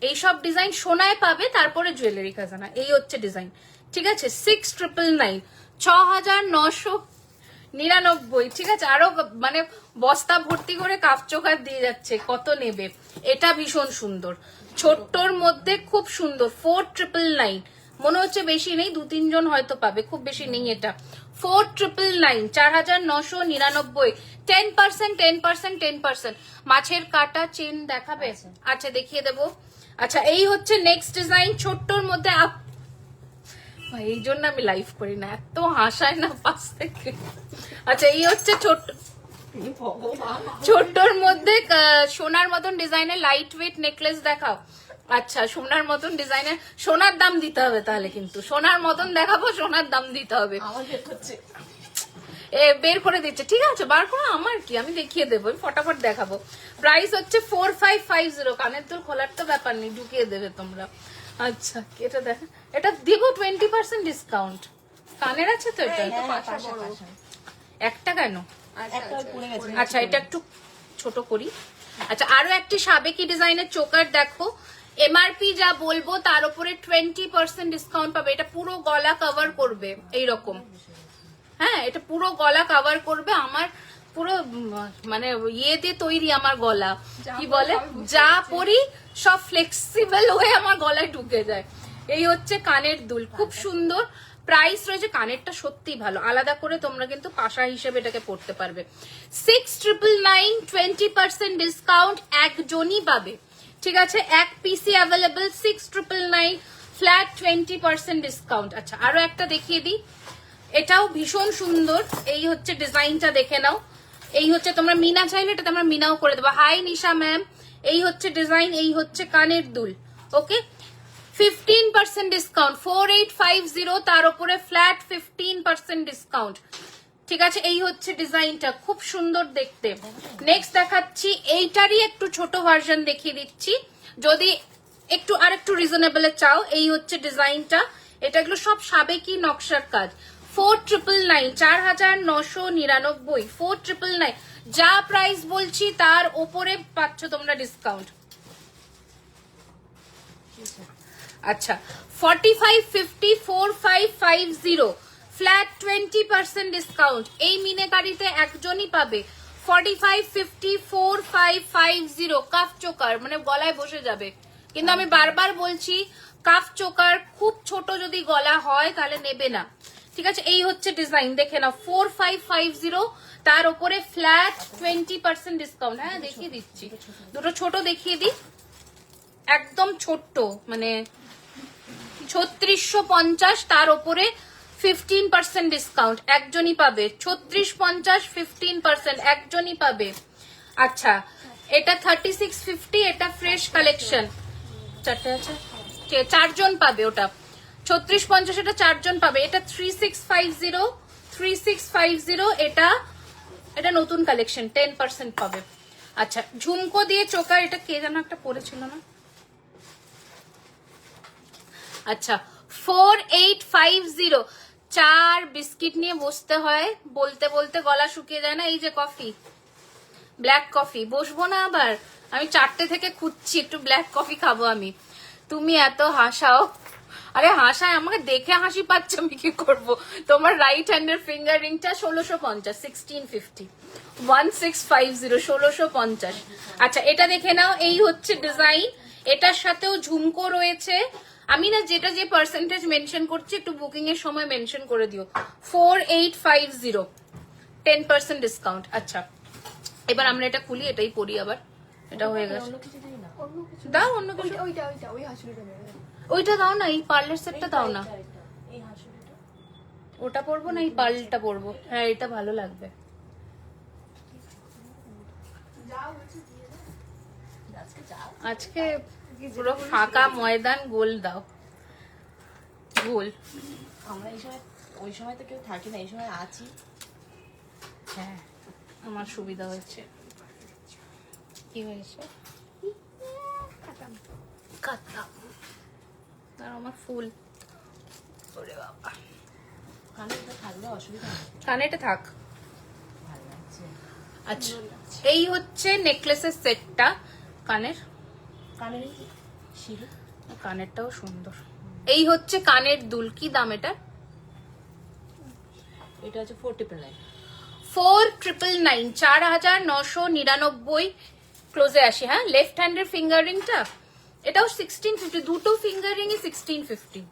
এইসব ডিজাইন সোনায় পাবে, তারপরে জুয়েলারি খাজানা। এই হচ্ছে ডিজাইন ঠিক আছে, 6,999, 6,999 ঠিক আছে। আরো মানে বস্তা ভর্তি করে কাফ চোকার দিয়ে যাচ্ছে, কত নেবে? এটা ভীষণ সুন্দর, ছোট্টর মধ্যে খুব সুন্দর, 4,999। মনে হচ্ছে বেশি নেই, 2-3 জন হয়তো পাবে, খুব বেশি নেই এটা। 4,999, 4,999, 10%, 10%, 10%। মাছের কাটা চেন দেখাবে? আচ্ছা দেখিয়ে দেবো। আচ্ছা এই হচ্ছে নেক্সট ডিজাইন, ছোট্টর মধ্যে এই জন্য আমি লাইভ করি না, এত হাসায় না পাশ থেকে। আচ্ছা এই হচ্ছে ছোট্টর মধ্যে সোনার মতন ডিজাইনের লাইট ওয়েট নেকলেস দেখাও। আচ্ছা সোনার মতন ডিজাইনের, সোনার দাম দিতে হবে তাহলে, কিন্তু সোনার মতন দেখাবো, সোনার দাম দিতে হবে। বের করে দিচ্ছে ঠিক আছে, বার করো, আমার কি, আমি দেখিয়ে দেবো, আমি ফটাফট দেখাবো। প্রাইস হচ্ছে 4,550। কানের দুল খোলার তো ব্যাপার নেই, ঢুকিয়ে দেবে তোমরা। আচ্ছা এটা দেখো, এটা দিব 20% ডিসকাউন্ট। কানের আছে তো এটা, একটা কেন? আচ্ছা এটা একটু ছোট করি। আচ্ছা আরো একটি সাবেকি ডিজাইনের চোকার দেখো, এমআরপি যা বলবো তার উপরে 20% ডিসকাউন্ট পাবে। এটা পুরো গলা কভার করবে এইরকম, হ্যাঁ এটা পুরো গলা কভার করবে। আমার পুরো মানে ইয়ে দিয়ে তৈরি আমার গলা, কি বলে, যা পরি সব ফ্লেক্সিবল হয়ে আমার গলায় ঢুকে যায়। এই হচ্ছে কানের দুল, খুব সুন্দর। প্রাইস রয়েছে, কানেরটা সত্যি ভালো, আলাদা করে তোমরা কিন্তু পাশা হিসেবে এটাকে পড়তে পারবে। 6,999, 20% ডিসকাউন্ট একজনই পাবে ঠিক আছে, এক পিসি অ্যাভেলেবল, 6,999 ফ্ল্যাট 20% ডিসকাউন্ট। আচ্ছা আরো একটা দেখিয়ে দিই, এটাও ভীষণ সুন্দর। এই হচ্ছে ডিজাইনটা দেখে নাও, এই হচ্ছে তোমরা মিনা চাইলে এটাতে আমরা মিনাও করে দেবো। হাই নিশা ম্যাম, এই হচ্ছে ডিজাইন, এই হচ্ছে কানের দুল। ওকে 15% ডিসকাউন্ট, 4,850, তার উপরে ফ্ল্যাট 15% ডিসকাউন্ট ঠিক আছে। এই হচ্ছে ডিজাইনটা, খুব সুন্দর দেখতে। নেক্সট দেখাচ্ছি, এইটারই একটু ছোট ভার্সন দেখিয়ে দিচ্ছি, যদি একটু আর একটু রিজনেবল চাও। এই হচ্ছে ডিজাইনটা, এটাগুলো সব সাবেকি নকশার কাজ। 4,999, 4,999, 4,999। যা প্রাইস বলছি তার ওপরে পাচ্ছ তোমরা ডিসকাউন্ট। আচ্ছা 4,550, 4,550 ফ্ল্যাট 20% ডিসকাউন্ট। এই মিনেকারিতে একজনই পাবে। 4,550, 4,550 কাফ চোকার, মানে গলায় বসে যাবে। কিন্তু আমি বারবার বলছি, কাফ চোকার খুব ছোট যদি গলা হয় তাহলে নেবে না ঠিক আছে। এই হচ্ছে ডিজাইন দেখে নাও, 4,550, তার উপরে ফ্ল্যাট 20% ডিসকাউন্ট। হ্যাঁ দেখিয়ে দিচ্ছি, দুটো ছোট দেখিয়ে দিই, একদম ছোট্ট, মানে 3,650, তার উপরে 15% ডিসকাউন্ট একজনই পাবে। 3,650, 15% একজনই পাবে। আচ্ছা এটা 3,650, এটা ফ্রেশ কালেকশন, চারটে আছে, চারজন পাবে। ওটা 3,650, এটা চারজন পাবে। এটা 3,650, 3,650, এটা নতুন কালেকশন, 10% পাবে। আচ্ছা ঝুমকো দিয়ে চোকার, এটা কে যেন একটা পরেছিল না। আচ্ছা 4,850, 4 বিস্কিট নিয়ে বসতে হয়, বলতে বলতে গলা শুকিয়ে যায় না। এই যে কফি, ব্ল্যাক কফি, বসবো না আবার, আমি 4টে থেকে খুঁজছি একটু ব্ল্যাক কফি খাবো আমি। তুমি এত হাসাও, আরে হাসায়, আমাকে দেখে হাসি পাচ্ছে, আমি কি করবো। তোমার রাইট হ্যান্ডের ফিঙ্গার রিংটা 1,650, 1650, 1650, 1,650। আচ্ছা এটা দেখে নাও, এই হচ্ছে ডিজাইন, এটার সাথেও ঝুমকো রয়েছে। আমি না যেটা যে পার্সেন্টেজ মেনশন করছি একটু বুকিং এর সময় মেনশন করে দিও। 4850 10% ডিসকাউন্ট। আচ্ছা এবার আমরা এটা খুলি, এটাই পরি আবার। এটা হয়ে গেছে, অন্য কিছু দিই না। অন্য কিছু দাও অন্য কিছু। ওইটা ওই হাসুলিটা নেবে। ওইটা দাও না, এই পার্লার সেটটা দাও না। এই হাসুলিটা ওটা পরবো না এই পার্লটা পরবো? হ্যাঁ এটা ভালো লাগবে। আজকে যাও। আজকে পুরো ফাঁকা ময়দান, গোল দাও, গোল। আমরা এই সময় ওই সময় তো কেউ থাকি না, এই সময় আছি। হ্যাঁ আমার সুবিধা হয়েছে। কি হয়েছে? কাটলাম। আর আমার ফুল, ওরে বাবা। কানে এটা থাকলে অসুবিধা নেই, কানেটা থাক। ভালো লাগছে। আচ্ছা এই হচ্ছে নেকলেসের সেটটা কানের। কানের সিঁড়ি, কানেরটাও সুন্দর। এই হচ্ছে কানের দুল। কি দাম এটা? এটা হচ্ছে 4999। 4999, 4999 ক্লোজে আসে। হ্যাঁ লেফট হ্যান্ডের ফিঙ্গারিংটা, এটাও 1650। দুটো ফিঙ্গারিং এ 1650,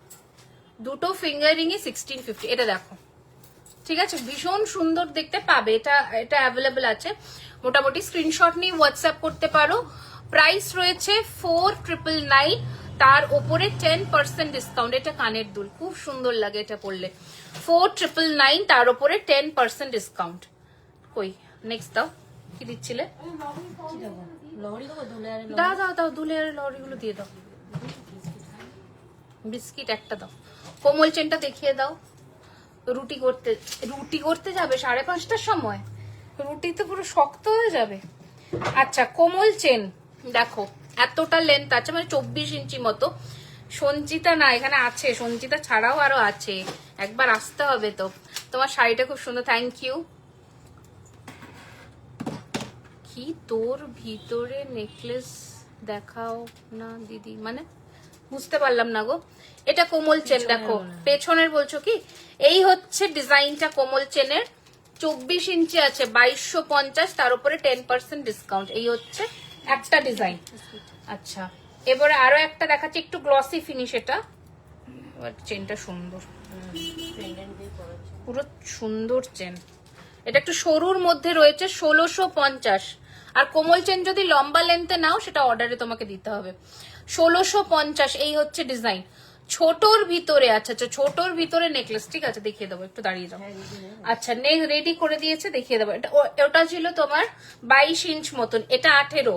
দুটো ফিঙ্গারিং এ 1650। এটা দেখো, ঠিক আছে, ভীষণ সুন্দর দেখতে পাবে। এটা এটা অ্যাভেলেবল আছে, মোটামুটি স্ক্রিনশট নিয়ে হোয়াটসঅ্যাপ করতে পারো। প্রাইস রয়েছে 4999, তার উপরে 10% ডিসকাউন্ট। এটা কানের দুল, খুব সুন্দর লাগে এটা পরলে। 4999, তার উপরে 10% ডিসকাউন্ট। কই নেক্সট দাও, কি দিচ্ছিলে? কি দেবো? লহরি দেবো? দুলে আর দাও দাও দাও, দুলের লরিগুলো দিয়ে দাও। বিস্কিট একটা দাও। কোমল চেনটা দেখিয়ে দাও। রুটি করতে যাবে 5:30টার সময়, রুটি তো পুরো শক্ত হয়ে যাবে। আচ্ছা কোমল চেন দেখো, এতটা লেন্থ আছে, মানে 24 ইঞ্চি মতো। সঞ্চিতা না এখানে আছে, সঞ্চিতা ছাড়াও আরো আছে, একবার আসতে হবে তো। তোমার শাড়িটা খুব সুন্দর, থ্যাংক ইউ। কি তোর ভিতরে নেকলেস দেখাও না দিদি, মানে বুঝতে পারলাম না গো। এটা কোমল চেন দেখো, পেছনের বলছো কি? এই হচ্ছে ডিজাইনটা কোমল চেনের, 24 ইঞ্চি আছে, 2250, তার উপরে 10% ডিসকাউন্ট। এই হচ্ছে একটা ডিজাইন। আচ্ছা এবারে আরো একটা দেখাচ্ছি, একটু গ্লসি ফিনিশ। এটা এবার চেনটা সুন্দর, পেন্ডেন্ট দিয়ে করেছে। পুরো সুন্দর চেন। এটা একটু সরুর মধ্যে রয়েছে, 1650। আর কোমল চেন যদি লম্বা লেন্থে নাও সেটা অর্ডারে তোমাকে দিতে হবে। 1650 এই হচ্ছে ডিজাইন, ছোটর ভিতরে। আচ্ছা আচ্ছা ছোটর ভিতরে নেকলেস, ঠিক আছে দেখিয়ে দেবো, একটু দাঁড়িয়ে যাও। আচ্ছা রেডি করে দিয়েছে, দেখিয়ে দেবো। এটা ওটা ছিল তোমার 22 ইঞ্চ মতন, এটা 18,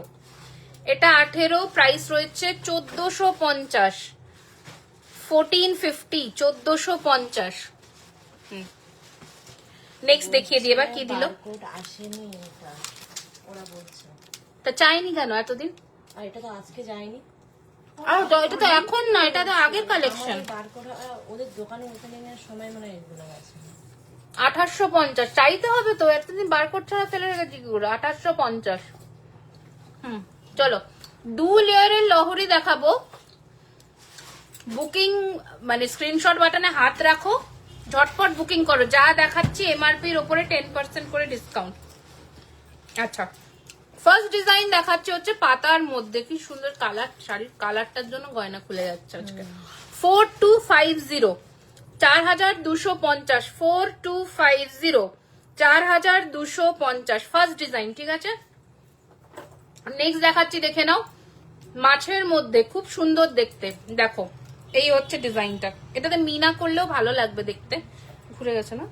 এটা 18। প্রাইস রয়েছে 1450, 1450, 1450। নেক্সট দেখিয়ে দিয়ে এবার কি দিল? বারকোড আসেনি এটা, ওরা বলছে। তা চাইনি কেন এতদিন? আর এটা তো আজকে যায়নি। আর এটা তো এখন না, এটা তো আগের কালেকশন। বারকোড ওদের দোকানে ওপেনিং এর সময় মানে এগুলো গেছে। 1850 চাইতে হবে তো, এতদিন বারকোড ছাড়া ফেলে রেখেছি কি করে? 1850। চলো দু লেয়ারের লহরি দেখাবো। বুকিং মানে স্ক্রিনশট বাটনে হাত রাখো, ঝটপট বুকিং করো। যা দেখাচ্ছি এমআরপির উপরে 10% করে ডিসকাউন্ট। আচ্ছা ফার্স্ট ডিজাইন দেখাচ্ছে হচ্ছে পাতার মধ্যে, কি সুন্দর কালার, শাড়ির কালারটার জন্য গয়না খুলে যাচ্ছে আজকে। 4250, 4250, 4250, 4250 ফার্স্ট ডিজাইন, ঠিক আছে। নেক্সট দেখাচ্ছি, দেখে নাও। মাছের মধ্যে খুব সুন্দর দেখতে, দেখো এই হচ্ছে ডিজাইনটা। এটাতে মিনা করলেও ভালো লাগবে দেখতে। ঘুরে গেছে না,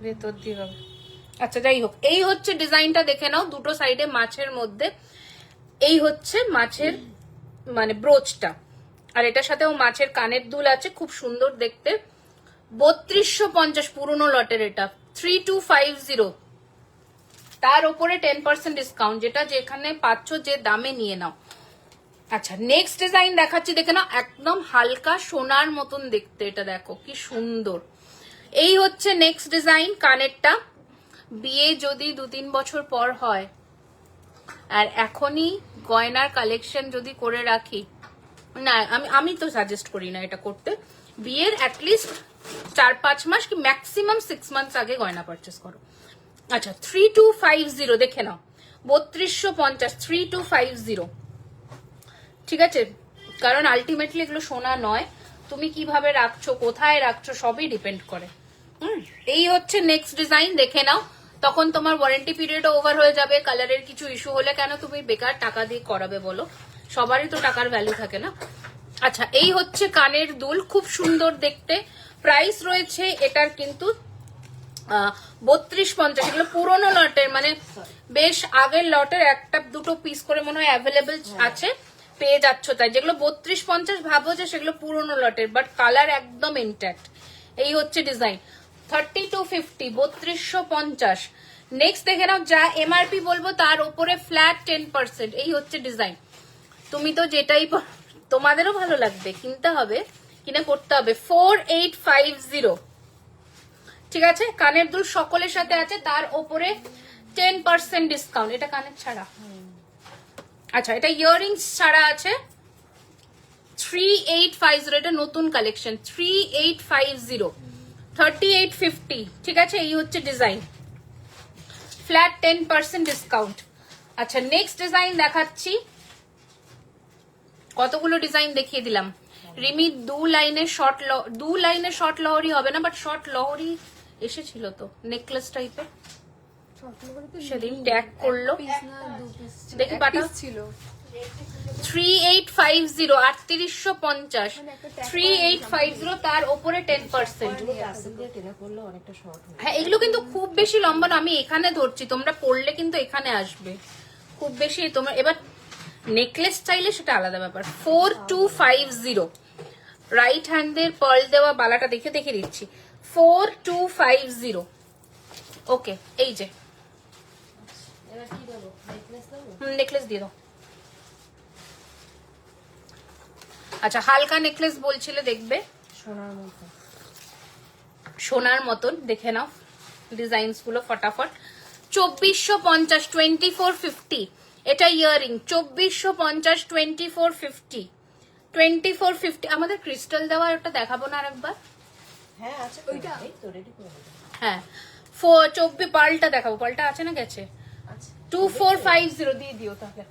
ভেতর দিয়ে হবে। আচ্ছা যাই হোক, এই হচ্ছে ডিজাইনটা, দেখে নাও। দুটো সাইডে মাছের মধ্যে, এই হচ্ছে মাছের মানে ব্রোচটা, আর এটার সাথেও মাছের কানের দুল আছে, খুব সুন্দর দেখতে। 3250 পুরনো লটের এটা, 3250, তার উপরে 10% ডিসকাউন্ট। যেটা যেখানে পাচ্ছ যে দামে নিয়ে নাও। আচ্ছা নেক্সট ডিজাইন দেখাচ্ছি, দেখে নাও, একদম হালকা সোনার মতন দেখতে। এটা দেখো কি সুন্দর। এই হচ্ছে নেক্সট ডিজাইন, কানেরটা। বিয়ে যদি 2-3 বছর পর হয়, আর এখনই গয়নার কালেকশন যদি করে রাখি, না আমি তো সাজেস্ট করি না এটা করতে। বিয়ের অ্যাটলিস্ট 4-5 মাস কি ম্যাক্সিমাম 6 মান্থস আগে গয়না পারচেস করো। আচ্ছা 3250 দেখে নাও, 3250, 3250, ঠিক আছে, কারণ আলটিমেটলি এগুলো সোনা নয়, তুমি কিভাবে রাখছো, কোথায় রাখছো, সবই ডিপেন্ড করে। এই হচ্ছে নেক্সট ডিজাইন, দেখে নাও। তখন তোমার ওয়ারেন্টি পিরিয়ড ওভার হয়ে যাবে, কালারের কিছু ইস্যু হলে কেন তুমি বেকার টাকা দিয়ে করাবে বলো, সবারই তো টাকার ভ্যালু থাকে না। আচ্ছা, এই হচ্ছে কানের দুল, খুব সুন্দর দেখতে। প্রাইস রয়েছে এটার কিন্তু 32-50, এগুলো পুরোনো লটের, মানে বেশ আগের লটের, একটা দুটো পিস করে মনে হয় অ্যাভেলেবেল আছে, পেয়ে যাচ্ছ। তাই যেগুলো 32-50 ভাবো যে সেগুলো পুরোনো লটের, বাট কালার একদম ইনট্যাক্ট। এই হচ্ছে ডিজাইন 3250, 3250। নেক্সট দেখে নাও, যা এমআরপি বলবো তার উপরে ফ্ল্যাট 10%। এই হচ্ছে ডিজাইন। তুমি তো যেটাই তোমাদেরও ভালো লাগবে, কিনতে হবে, কিনে করতে হবে। 4850, ঠিক আছে। কানের দুল সকলের সাথে আছে, তার উপরে 10% ডিসকাউন্ট। এটা কানের ছাড়া, আচ্ছা এটা ইয়াররিংস ছাড়া আছে 3850, এটা নতুন কালেকশন 3850, 3850, ঠিক আছে। এই হচ্ছে ডিজাইন, ফ্ল্যাট 10% ডিসকাউন্ট। আচ্ছা নেক্সট ডিজাইন দেখাচ্ছি, কতগুলো ডিজাইন দেখিয়ে দিলাম। রিমি দু লাইনের শর্ট লহরি হবে না, বাট শর্ট লহরি এসেছিল তো নেকলেস টাইপের, সেদিন ট্যাগ করলো, দেখি পাটা ছিল 3850, 3850, 3850, তার উপরে 10%। টেনে করলে অনেকটা শর্ট হয়। হ্যাঁ এগুলো কিন্তু খুব বেশি লম্বা না, আমি এখানে ধরছি, তোমরা পড়লে কিন্তু এখানে আসবে, খুব বেশি। তোমরা এবার নেকলেস চাইলে সেটা আলাদা ব্যাপার। 4250, রাইট হ্যান্ডের পার্ল দেওয়া বালাটা দেখে দিচ্ছি, 4250। ওকে, এই যে এবার কি দেবো, নেকলেস দেবো? নেকলেস দিয়ে দাও। আচ্ছা হালকা নেকলেস বলছিলে দেখবে, সোনার মতো। সোনার মতন, দেখে নাও ডিজাইনস গুলো ফটাফট। 2450, 2450, এটা ইয়াররিং 2450, 2450, 2450। আমাদের ক্রিস্টাল দেওয়া ওটা দেখাবো না আরেকবার? হ্যাঁ আছে ওইটা, এই তো রেডি করে দেবো। হ্যাঁ 24 পার্লটা দেখাবো, পার্লটা আছে না গেছে? আচ্ছা 2450 দিয়ে দিও তাহলে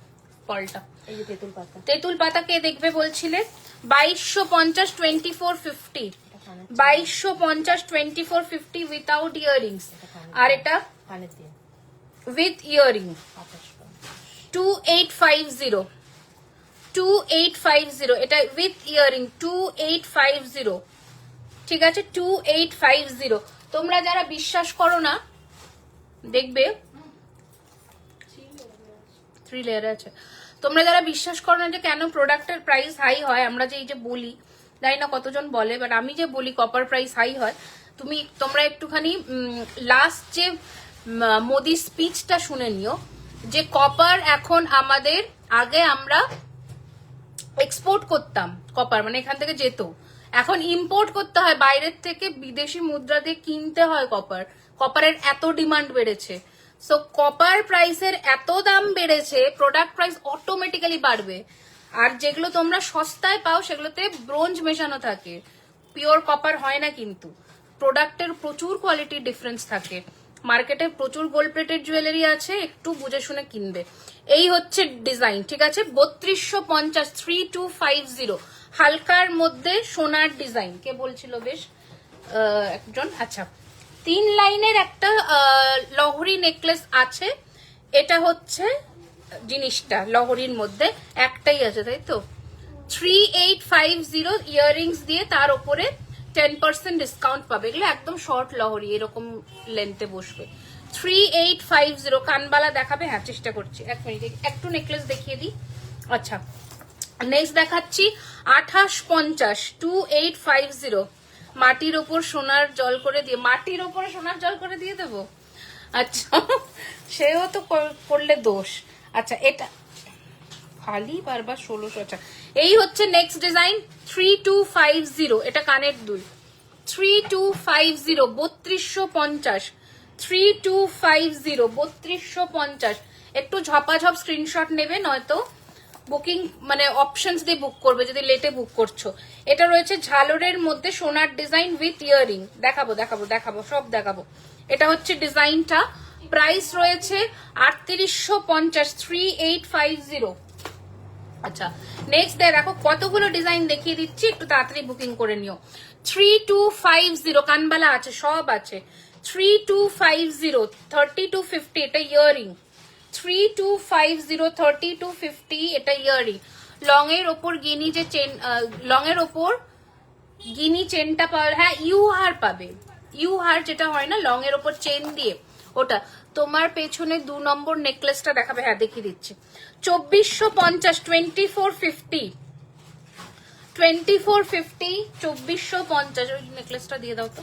পার্লটা। এই যে তেঁতুল পাতা, তেঁতুল পাতা কে দেখবে বলছিলে? 2250, 2450, 2250, 2450 উইথাউট ইয়াররিংস, আর এটা কানের দিয়ে উইথ ইয়াররিং 2850। 2850, 2850, এটা উইথ ইয়াররিং 2850, ঠিক আছে 2850। তোমরা যারা বিশ্বাস করো না, দেখবে 3 লেয়ার আছে, তোমরা যারা বিশ্বাস করো না যে কেন প্রোডাক্টের প্রাইস হাই হয়, আমরা যে এই যে বলি, জানি না কতজন বলে, বাট আমি যে বলি কপার প্রাইস হাই হয়, তোমরা একটুখানি লাস্ট যে মোদি স্পিচটা শুনে নিও, যে কপার এখন আমাদের, আগে আমরা এক্সপোর্ট করতাম কপার, মানে এখান থেকে যেত, এখন ইম্পোর্ট করতে হয় বাইরের থেকে, বিদেশি মুদ্রা দিয়ে কিনতে হয় কপার। কপারের এত ডিমান্ড বেড়েছে, সো কপার প্রাইসের এত দাম বেড়েছে, প্রোডাক্ট প্রাইস অটোমেটিক্যালি বাড়বে। আর যেগুলো তোমরা সস্তায় পাও সেগুলোতে ব্রোঞ্জ মেশানো থাকে, পিওর কপার হয় না, কিন্তু প্রোডাক্টের প্রচুর কোয়ালিটির ডিফারেন্স থাকে। মার্কেটে প্রচুর গোল্ড প্লেটেড জুয়েলারি আছে, একটু বুঝে শুনে কিনবে। এই হচ্ছে ডিজাইন, ঠিক আছে 3250, 3250, হালকার মধ্যে সোনার ডিজাইন। কে বলছিল বেশ একজন। আচ্ছা 3 লাইনের একটা লহরি নেকলেস আছে, এটা হচ্ছে জিনিসটা লহরির মধ্যে একটাই আছে, তাই তো 3850 ইয়াররিংস দিয়ে, তার উপরে 10% ডিসকাউন্ট পাবে। এগুলো একদম শর্ট লহরি, এরকম লেন্থে বসবে। 3850, কানবালা দেখাবে? হ্যাঁ চেষ্টা করছি, এক মিনিট একটু নেকলেস দেখিয়ে দিই। আচ্ছা নেক্সট দেখাচ্ছি 2850, 2850, মাটির ওপর সোনার জল করে দিয়ে, মাটির ওপরে সোনার জল করে দিয়ে দেবো? আচ্ছা সেও তো করলে দোষ। আচ্ছা এটা খালি বারবার 1600। আচ্ছা এই হচ্ছে নেক্সট ডিজাইন 3250, এটা কানের দুল 3250, 3250, 3250, 3250। একটু ঝপাঝপ স্ক্রিনশট নেবে, নয়তো বুকিং মানে অপশনস দিয়ে বুক করবে যদি লেটে বুক করছো। এটা রয়েছে ঝালরের মধ্যে সোনার ডিজাইন উইথ ইয়াররিং, দেখাবো দেখাবো দেখাবো সব দেখাবো। এটা হচ্ছে ডিজাইনটা, প্রাইস রয়েছে 3850, 3850, আচ্ছা নেক্সট দেখো কতগুলো ডিজাইন দেখিয়ে দিচ্ছি, একটু তাড়াতাড়ি বুকিং করে নিও। 3250 কানবালা আছে, সব আছে। 3250 3250 এটা ইয়ারিং। 3250 3250 এটা ইয়ারিং। লং এর ওপর গিনি যে চেন, লং এর ওপর গিনি চেনটা পাবে, হ্যাঁ ইউ হার পাবে, ইউ হার যেটা হয় না লং এর ওপর চেন দিয়ে ওটা। তোমার পেছনে 2 নম্বর নেকলেসটা দেখাবে, হ্যাঁ দেখিয়ে দিচ্ছি। 2450 2450 2450 2450 ওই নেকলেসটা দিয়ে দাও তো।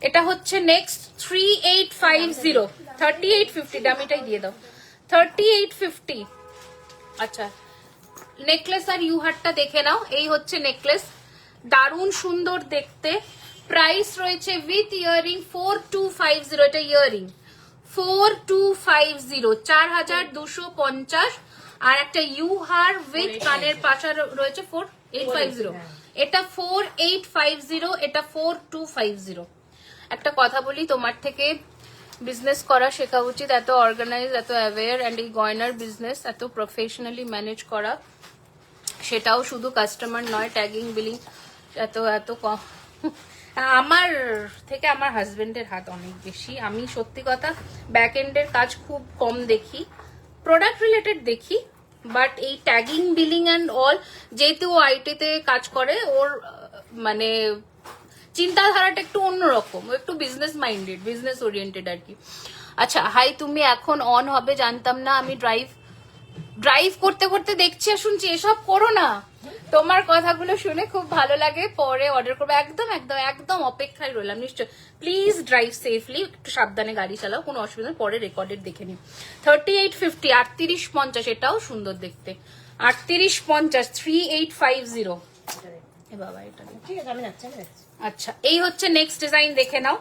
এটা হচ্ছে নেক্সট 3850 3850 দামিটাই দিয়ে দাও 3850। আচ্ছা নেকলেস আর ইউ হারটা দেখে নাও, এই হচ্ছে নেকলেস, দারুণ সুন্দর দেখতে। প্রাইস রয়েছে উইথ ইয়ারিং 4250, এটা ইয়ারিং 4250 4250। আর একটা ইউ হার উইথ কানের পাশা রয়েছে 4850, এটা 4850, এটা 4250। একটা কথা বলি, তোমার থেকে বিজনেস করা শেখা উচিত, এত অর্গানাইজ, এত অ্যাওয়্যার, অ্যান্ড এই গয়নার বিজনেস এত প্রফেশনালি ম্যানেজ করা, সেটাও শুধু কাস্টমার নয়, ট্যাগিং বিলিং এত এত কম। আমার থেকে আমার হাজবেন্ডের হাত অনেক বেশি। আমি সত্যি কথা ব্যাক এন্ডের কাজ খুব কম দেখি, প্রোডাক্ট রিলেটেড দেখি, বাট এই ট্যাগিং বিলিং অ্যান্ড অল, যেহেতু আইটিতে কাজ করে, ওর মানে চিন্তাধারাটা একটু অন্যরকম, ও একটু বিজনেস মাইন্ডেড, বিজনেস ওরিয়েন্টেড আর কি। আচ্ছা হাই, তুমি এখন অন হবে জানতাম না, আমি ড্রাইভ করতে করতে দেখছি আর শুনছি, এসব করো না। তোমার কথাগুলো শুনে খুব ভালো লাগে, পরে অর্ডার করবো, একদম একদম একদম অপেক্ষায় রইলাম। নিশ্চয়, প্লিজ ড্রাইভ সেফলি, একটু সাবধানে গাড়ি চালাও, কোনো অসুবিধা নেই, পরে রেকর্ডেড দেখে নিই। 3850 3850, এটাও সুন্দর দেখতে, 3850 3850। এ বাবা এটা ঠিক আছে, আমি যাচ্ছি, আমি যাচ্ছি। আচ্ছা এই হচ্ছে নেক্সট ডিজাইন, দেখে নাও।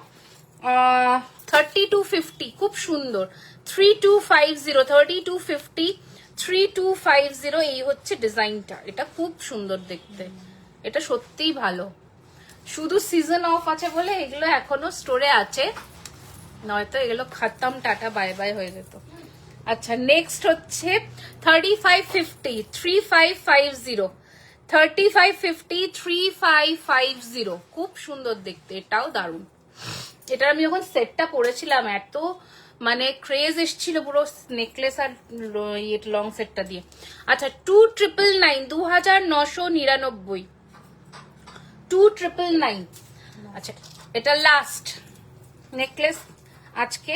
3250 খুব সুন্দর, 3250 3250 3250, এই হচ্ছে ডিজাইনটা, এটা খুব সুন্দর দেখতে, এটা সত্যিই ভালো। শুধু সিজন অফ আছে বলে এগুলো এখনো স্টোরে আছে, নয়তো এগুলো খাতাম, টাটা বাই বাই হয়ে যেত। আচ্ছা নেক্সট হচ্ছে 3550 3550 3550 3550, খুব সুন্দর দেখতে, এটাও দারুণ। এটা আমি যখন সেটটা পরেছিলাম এত মানে ক্রেজ এসেছিল পুরো নেকলেস আর লং সেটটা দিয়ে। আচ্ছা 2999 2999 2999। আচ্ছা এটা লাস্ট নেকলেস আজকে,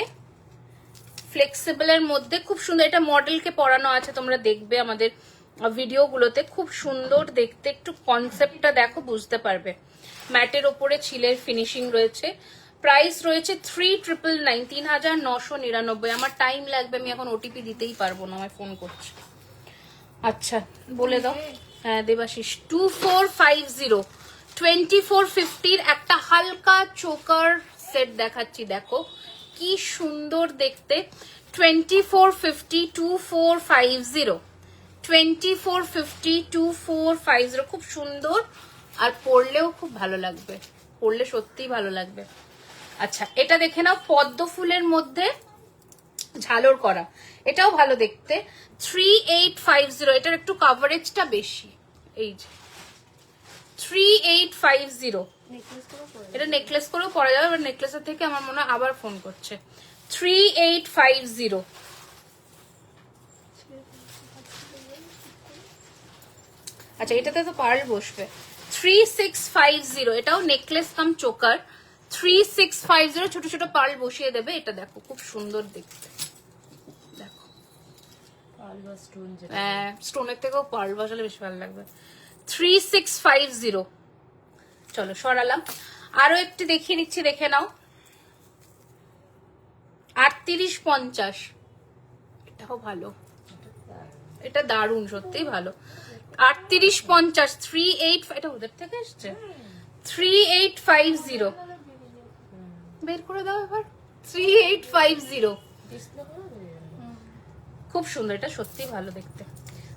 ফ্লেক্সিবল এর মধ্যে খুব সুন্দর, এটা মডেলকে পরানো আছে, তোমরা দেখবে আমাদের ভিডিওগুলোতে, খুব সুন্দর দেখতে, একটু কনসেপ্টটা দেখো বুঝতে পারবে। ম্যাটের ওপরে ছিলের ফিনিশিং রয়েছে, প্রাইস রয়েছে 3999 3999। আমার টাইম লাগবে, আমি এখন ওটিপি দিতেই পারবো না, আমায় ফোন করছে। আচ্ছা বলে দাও, হ্যাঁ দেবাশিস 2450 2450 একটা হালকা চোকার সেট দেখাচ্ছি, দেখো কি সুন্দর দেখতে। 2450 2450 2450 2450, খুব সুন্দর, আর পরলেও খুব ভালো লাগবে, পরলে সত্যিই ভালো লাগবে। আচ্ছা এটা দেখে নাও, পদ্ম ফুলের মধ্যে ঝালর করা, এটাও ভালো দেখতে। 3850, এটার একটু কভারেজটা বেশি, এই যে 3850, এটা নেকলেস করেও পরা যাবে, এবার নেকলেসের থেকে আমার মনে হয় আবার ফোন করছে। 3850, আচ্ছা এটাতে তো পার্ল বসবে। 3650, এটাও নেকলেস কাম চোকার, 3650, ছোট ছোট পার্ল বসিয়ে দেবে, এটা দেখো খুব সুন্দর দেখতে, দেখো হ্যাঁ স্টোনের থেকেও পার্ল বসালে বেশি ভালো লাগবে। 3650, চলো সরালাম, আরো একটু দেখিয়ে দিচ্ছি, দেখে নাও। 3850, এটাও ভালো, এটা দারুণ, সত্যিই ভালো। 3850 38, এটা ওদের থেকে এসছে। 3850, বের করে দাও এবার। 3850, খুব সুন্দর, এটা সত্যি ভালো দেখতে।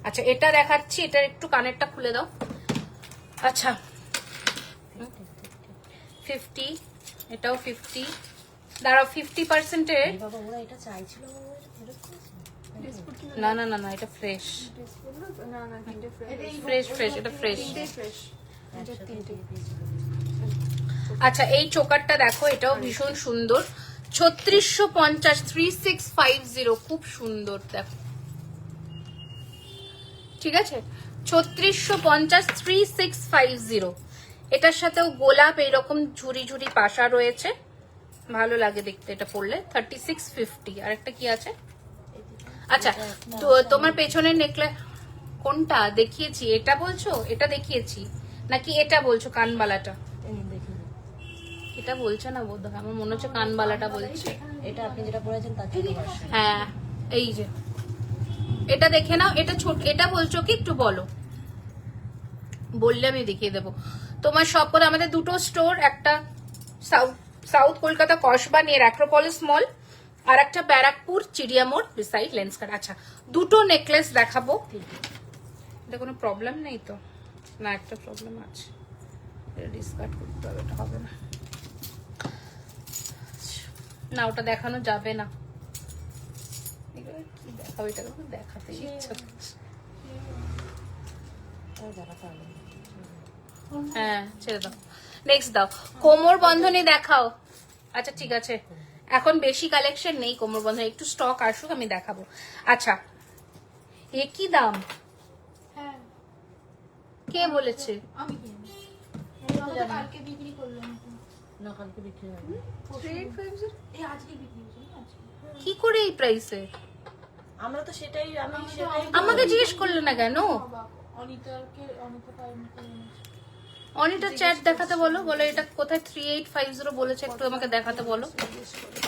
আচ্ছা এটা দেখাচ্ছি, এটার একটু কানেরটা খুলে দাও। আচ্ছা 50, এটাও 50, দাঁড়াও 50%-এর, না না না না, এটা ফ্রেশ না না তিনটে ফ্রেশ ফ্রেশ, এটা ফ্রেশ। ফ্রেশ তিনটে আচ্ছা এই চোকারটা দেখো, এটাও ভীষণ সুন্দর, 3650 3650, খুব সুন্দর দেখো, ঠিক আছে 3650 3650। এটার সাথেও গোলাপ এইরকম ঝুরি ঝুরি পাশা রয়েছে, ভালো লাগে দেখতে এটা পরলে। 3650। আর একটা কি আছে? আচ্ছা তো তোমার পেছনের নেকলেস কোনটা দেখিয়েছি, এটা বলছো? এটা দেখিয়েছি নাকি এটা বলছো কানবালাটা? দেখি এটা বলছে না বোধ হয়, আমার মনে হচ্ছে কানবালাটা বলছে। এটা আপনি যেটা পরেছেন তার থেকে version। হ্যাঁ এই যে এটা দেখে নাও, এটা ছোট, এটা বলছো কি একটু বলো, বললে আমি দেখিয়ে দেবো তোমার সব করে। আমাদের দুটো স্টোর, একটা সাউথ কলকাতা কসবা নিয়ে অ্যাক্রোপলিস মল, আর একটা ব্যারাকপুর চিড়িয়া মোড় বিসাইড লেন্সকার্ট। আচ্ছা দুটো নেকলেস দেখাবো, এটা কোনো প্রবলেম নেই তো? না একটা প্রবলেম আছে, ডিসকার্ড করতে হবে, এটা হবে না, না ওটা দেখানো যাবে না। এগুলো কি দেখাবো, এটা কোনো দেখাতে ইচ্ছা করছে। তাও দেখাতে হবে না। হ্যাঁ ছেড়ে দাও, নেক্সট দাও। কোমর বন্ধনী দেখাও। আচ্ছা ঠিক আছে, এখন বেশি কালেকশন নেই কোমর বন্ধনী, একটু স্টক আসুক আমি দেখাবো। আচ্ছা এ কি দাম, হ্যাঁ কে বলেছে? আমি কিনি কালকে বিক্রি করলাম তো। না কালকে বিক্রি হবে না। 3850 এই আজকে বিক্রি হয়েছে না আজকে। কি করে এই প্রাইসে? আমরা তো সেটাই আমি সেটাই আমাকে জিজ্ঞেস করলে না কেন? অবাক, অনিতা টাইম করে এনেছে। অনিটার চ্যাট দেখাতে বলো, বলো এটা কোথায় 3850 বলেছে, একটু আমাকে দেখাতে বলো।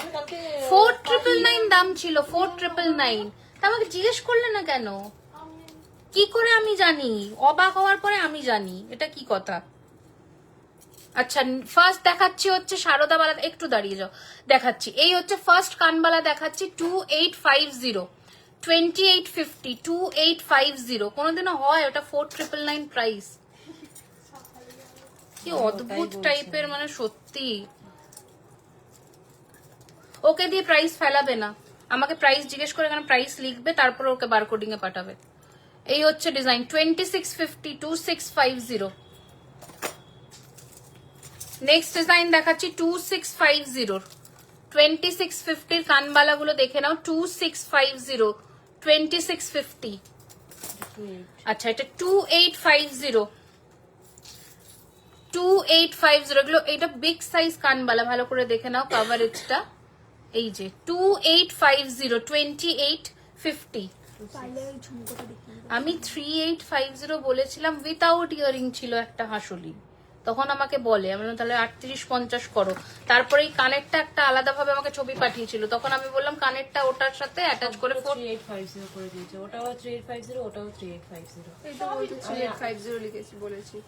আমি কালকে 4999 দাম ছিল, 4999, তা আমাকে জিজ্ঞেস করলে না কেন? কি করে আমি জানি? অবাক হওয়ার পরে আমি জানি, এটা কি কথা? আচ্ছা ফার্স্ট দেখাচ্ছি হচ্ছে সারদা বালা, একটু দাঁড়িয়ে যাও, দেখাচ্ছি। এই হচ্ছে ফার্স্ট কানবালা দেখাচ্ছি, 2850 2850 2850। কোনোদিনও হয় ওটা 4999 প্রাইস? কি অদ্ভুত টাইপের, মানে সত্যি। ওকে দিয়ে প্রাইস ফেলাবে না, আমাকে প্রাইস জিজ্ঞেস করে এখানে প্রাইস লিখবে, তারপর ওকে বারকোডিং এ পাঠাবে। এই হচ্ছে ডিজাইন 2650 2650। নেক্সট ডিজাইন দেখাচ্ছি 2650 2650 কানবালা গুলো দেখে নাও, 2650 2650। আচ্ছা এটা 2850 2850, এগুলো এটা বিগ সাইজ কানবালা, ভালো করে দেখে নাও কভারেজটা, এই যে 2850 2850। আমি 3850 বলেছিলাম, উইথাউট ইয়ারিং ছিল একটা হাসুলি, তখন আমাকে বলে, আমি বললাম, তাহলে 3850 করো। তারপরে এই কানেরটা একটা আলাদা ভাবে আমাকে ছবি পাঠিয়েছিল, তখন আমি বললাম কানেরটা ওটার সাথে অ্যাটাচ করে 3850 করে দিয়েছে, ওটাও 3850 ওটাও 3850। এটা বলতে 3850 লিখেছি বলেছি।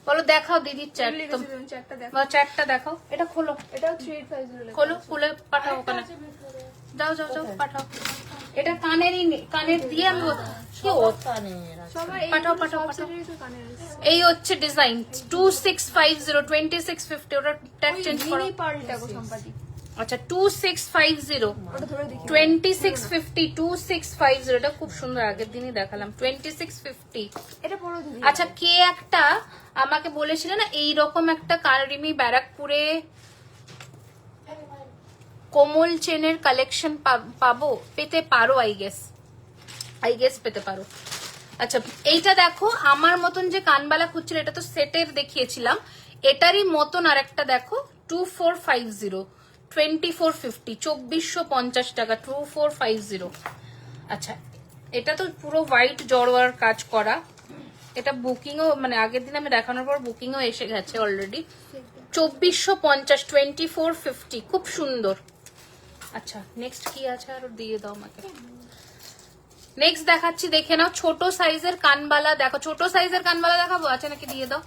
বলো দেখাও দিদির চ্যাট, লিখেছি তুমি চারটা দেখো। চ্যাটটা দেখাও, এটা খোলো, এটাও 3850 লেখা খোলো, খুলে পাঠাও ওখানে, যাও যাও যাও পাঠাও। এটা কানেরই কানের দিয়ে আমি কি কানের আছে। সবাই পাঠাও, পাঠাও, সব পাঠাও। সেটেরই তো কানে আছে। এই হচ্ছে ডিজাইন 2650 2650, ওটা ট্যাগ চেঞ্জ করো। মিনি পার্লটা গো সম্পাদি, আচ্ছা 2650 ওটা ধরে দেখি। 2650 2650, এটা খুব সুন্দর, আগের দিনই দেখালাম 2650। এটা পরো দিদি। আচ্ছা কে একটা আমাকে বলেছিল না এইরকম একটা কারিমি ব্যারাকপুরে কোমল চেনের কালেকশন পাবো, পেতে পারো, আই গেস পেতে পারো। আচ্ছা এইটা দেখো, আমার মতন যে কানবালা খুঁজছিল, এটা তো সেটের দেখিয়েছিলাম, এটারই মতন আর একটা দেখো 2450 2450 2450 টাকা 2450। আচ্ছা এটা তো পুরো হোয়াইট জড়োয়ার কাজ করা, এটা বুকিংও মানে আগের দিন আমি দেখানোর পর বুকিংও এসে গেছে অলরেডি, 2450 2450, খুব সুন্দর। আচ্ছা নেক্সট কি আছে আর দিয়ে দাও আমাকে। নেক্সট দেখাচ্ছি, দেখে নাও ছোট সাইজের কানবালা, দেখো ছোট সাইজের কানবালা দেখাবো, আচ্ছা নাকি দিয়ে দাও।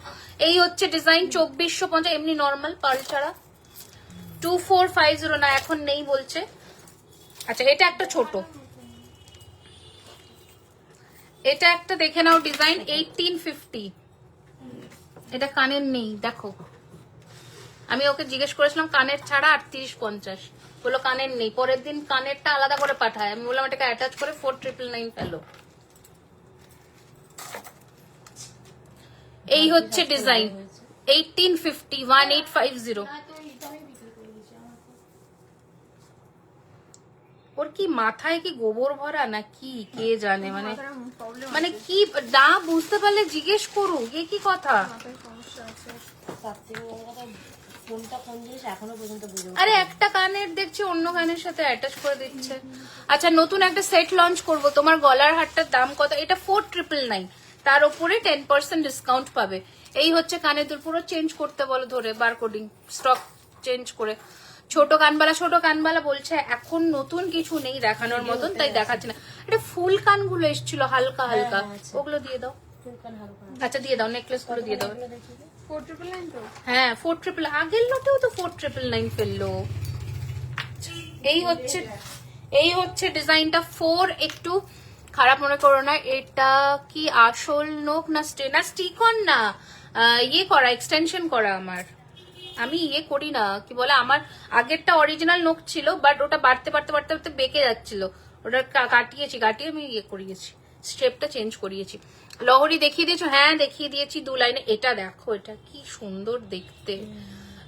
এই হচ্ছে ডিজাইন 2450, এমনি নর্মাল পার্ল ছাড়া 2450, না এখন নেই বলছে। আচ্ছা এটা একটা ছোট, এটা একটা দেখে নাও ডিজাইন 1850, এটা কানের নেই দেখো, আমি ওকে জিজ্ঞেস করেছিলাম কানের ছাড়া 3850, বললো কানের নেই, পরের দিন কানেরটা আলাদা করে পাঠায়, আমি বললাম এটাকে অ্যাটাচ করে 4999 ফেলো। এই হচ্ছে ডিজাইন 1850 1850। না তো এই দামে বিক্রি করে দিয়েছি আমার তো। ওর কি মাথায় কি গোবর ভরা না কি কে জানে, মানে প্রবলেম মানে কি না বুঝতে পারলে জিজ্ঞেস করুক, এ কি কথা। মাথায় সমস্যা আছে। তার থেকে বড় কথা, ফোনটা কোন জিনিস এখনো পর্যন্ত বুঝে আরে একটা কানের দেখছি অন্য কানের সাথে অ্যাটাচ করে দিচ্ছে। আচ্ছা নতুন একটা সেট লঞ্চ করব, তোমার গলার হারটার দাম কত? এটা 4999, তার উপরে 10% ডিসকাউন্ট পাবে। এই হচ্ছে কানের দুল, পুরো চেঞ্জ করতে বলো ধরে বারকোডিং, স্টক চেঞ্জ করে। ছোট কানবালা বলছে এখন নতুন কিছু নেই দেখানোর মতন, তাই দেখাচ্ছে না। এটা ফুল কানগুলো এসেছিল হালকা হালকা, ওগুলো দিয়ে দাও। ফুলকান হালকা আচ্ছা দিয়ে দাও, নেকলেস গুলো দিয়ে দাও। দেখি 4999 তো। হ্যাঁ 4999, আগের লটেও তো 4999 ফেললো। এই হচ্ছে ডিজাইনটা 4, একটু খারাপ মনে করো না। এটা কি আসল নোক না স্টিকন না ইয়ে করা, এক্সটেনশন করা। আমি ইয়ে করি না, কি বলে, আমার আগেরটা অরিজিনাল নোক ছিল, বাট ওটা বাড়তে বেঁকে যাচ্ছিল, ওটা কাটিয়ে আমি ইয়ে করিয়েছি, স্টেপটা চেঞ্জ করিয়েছি। লহরি দেখিয়ে দিয়েছো? হ্যাঁ দেখিয়ে দিয়েছি 2 লাইনে। এটা দেখো, এটা কি সুন্দর দেখতে।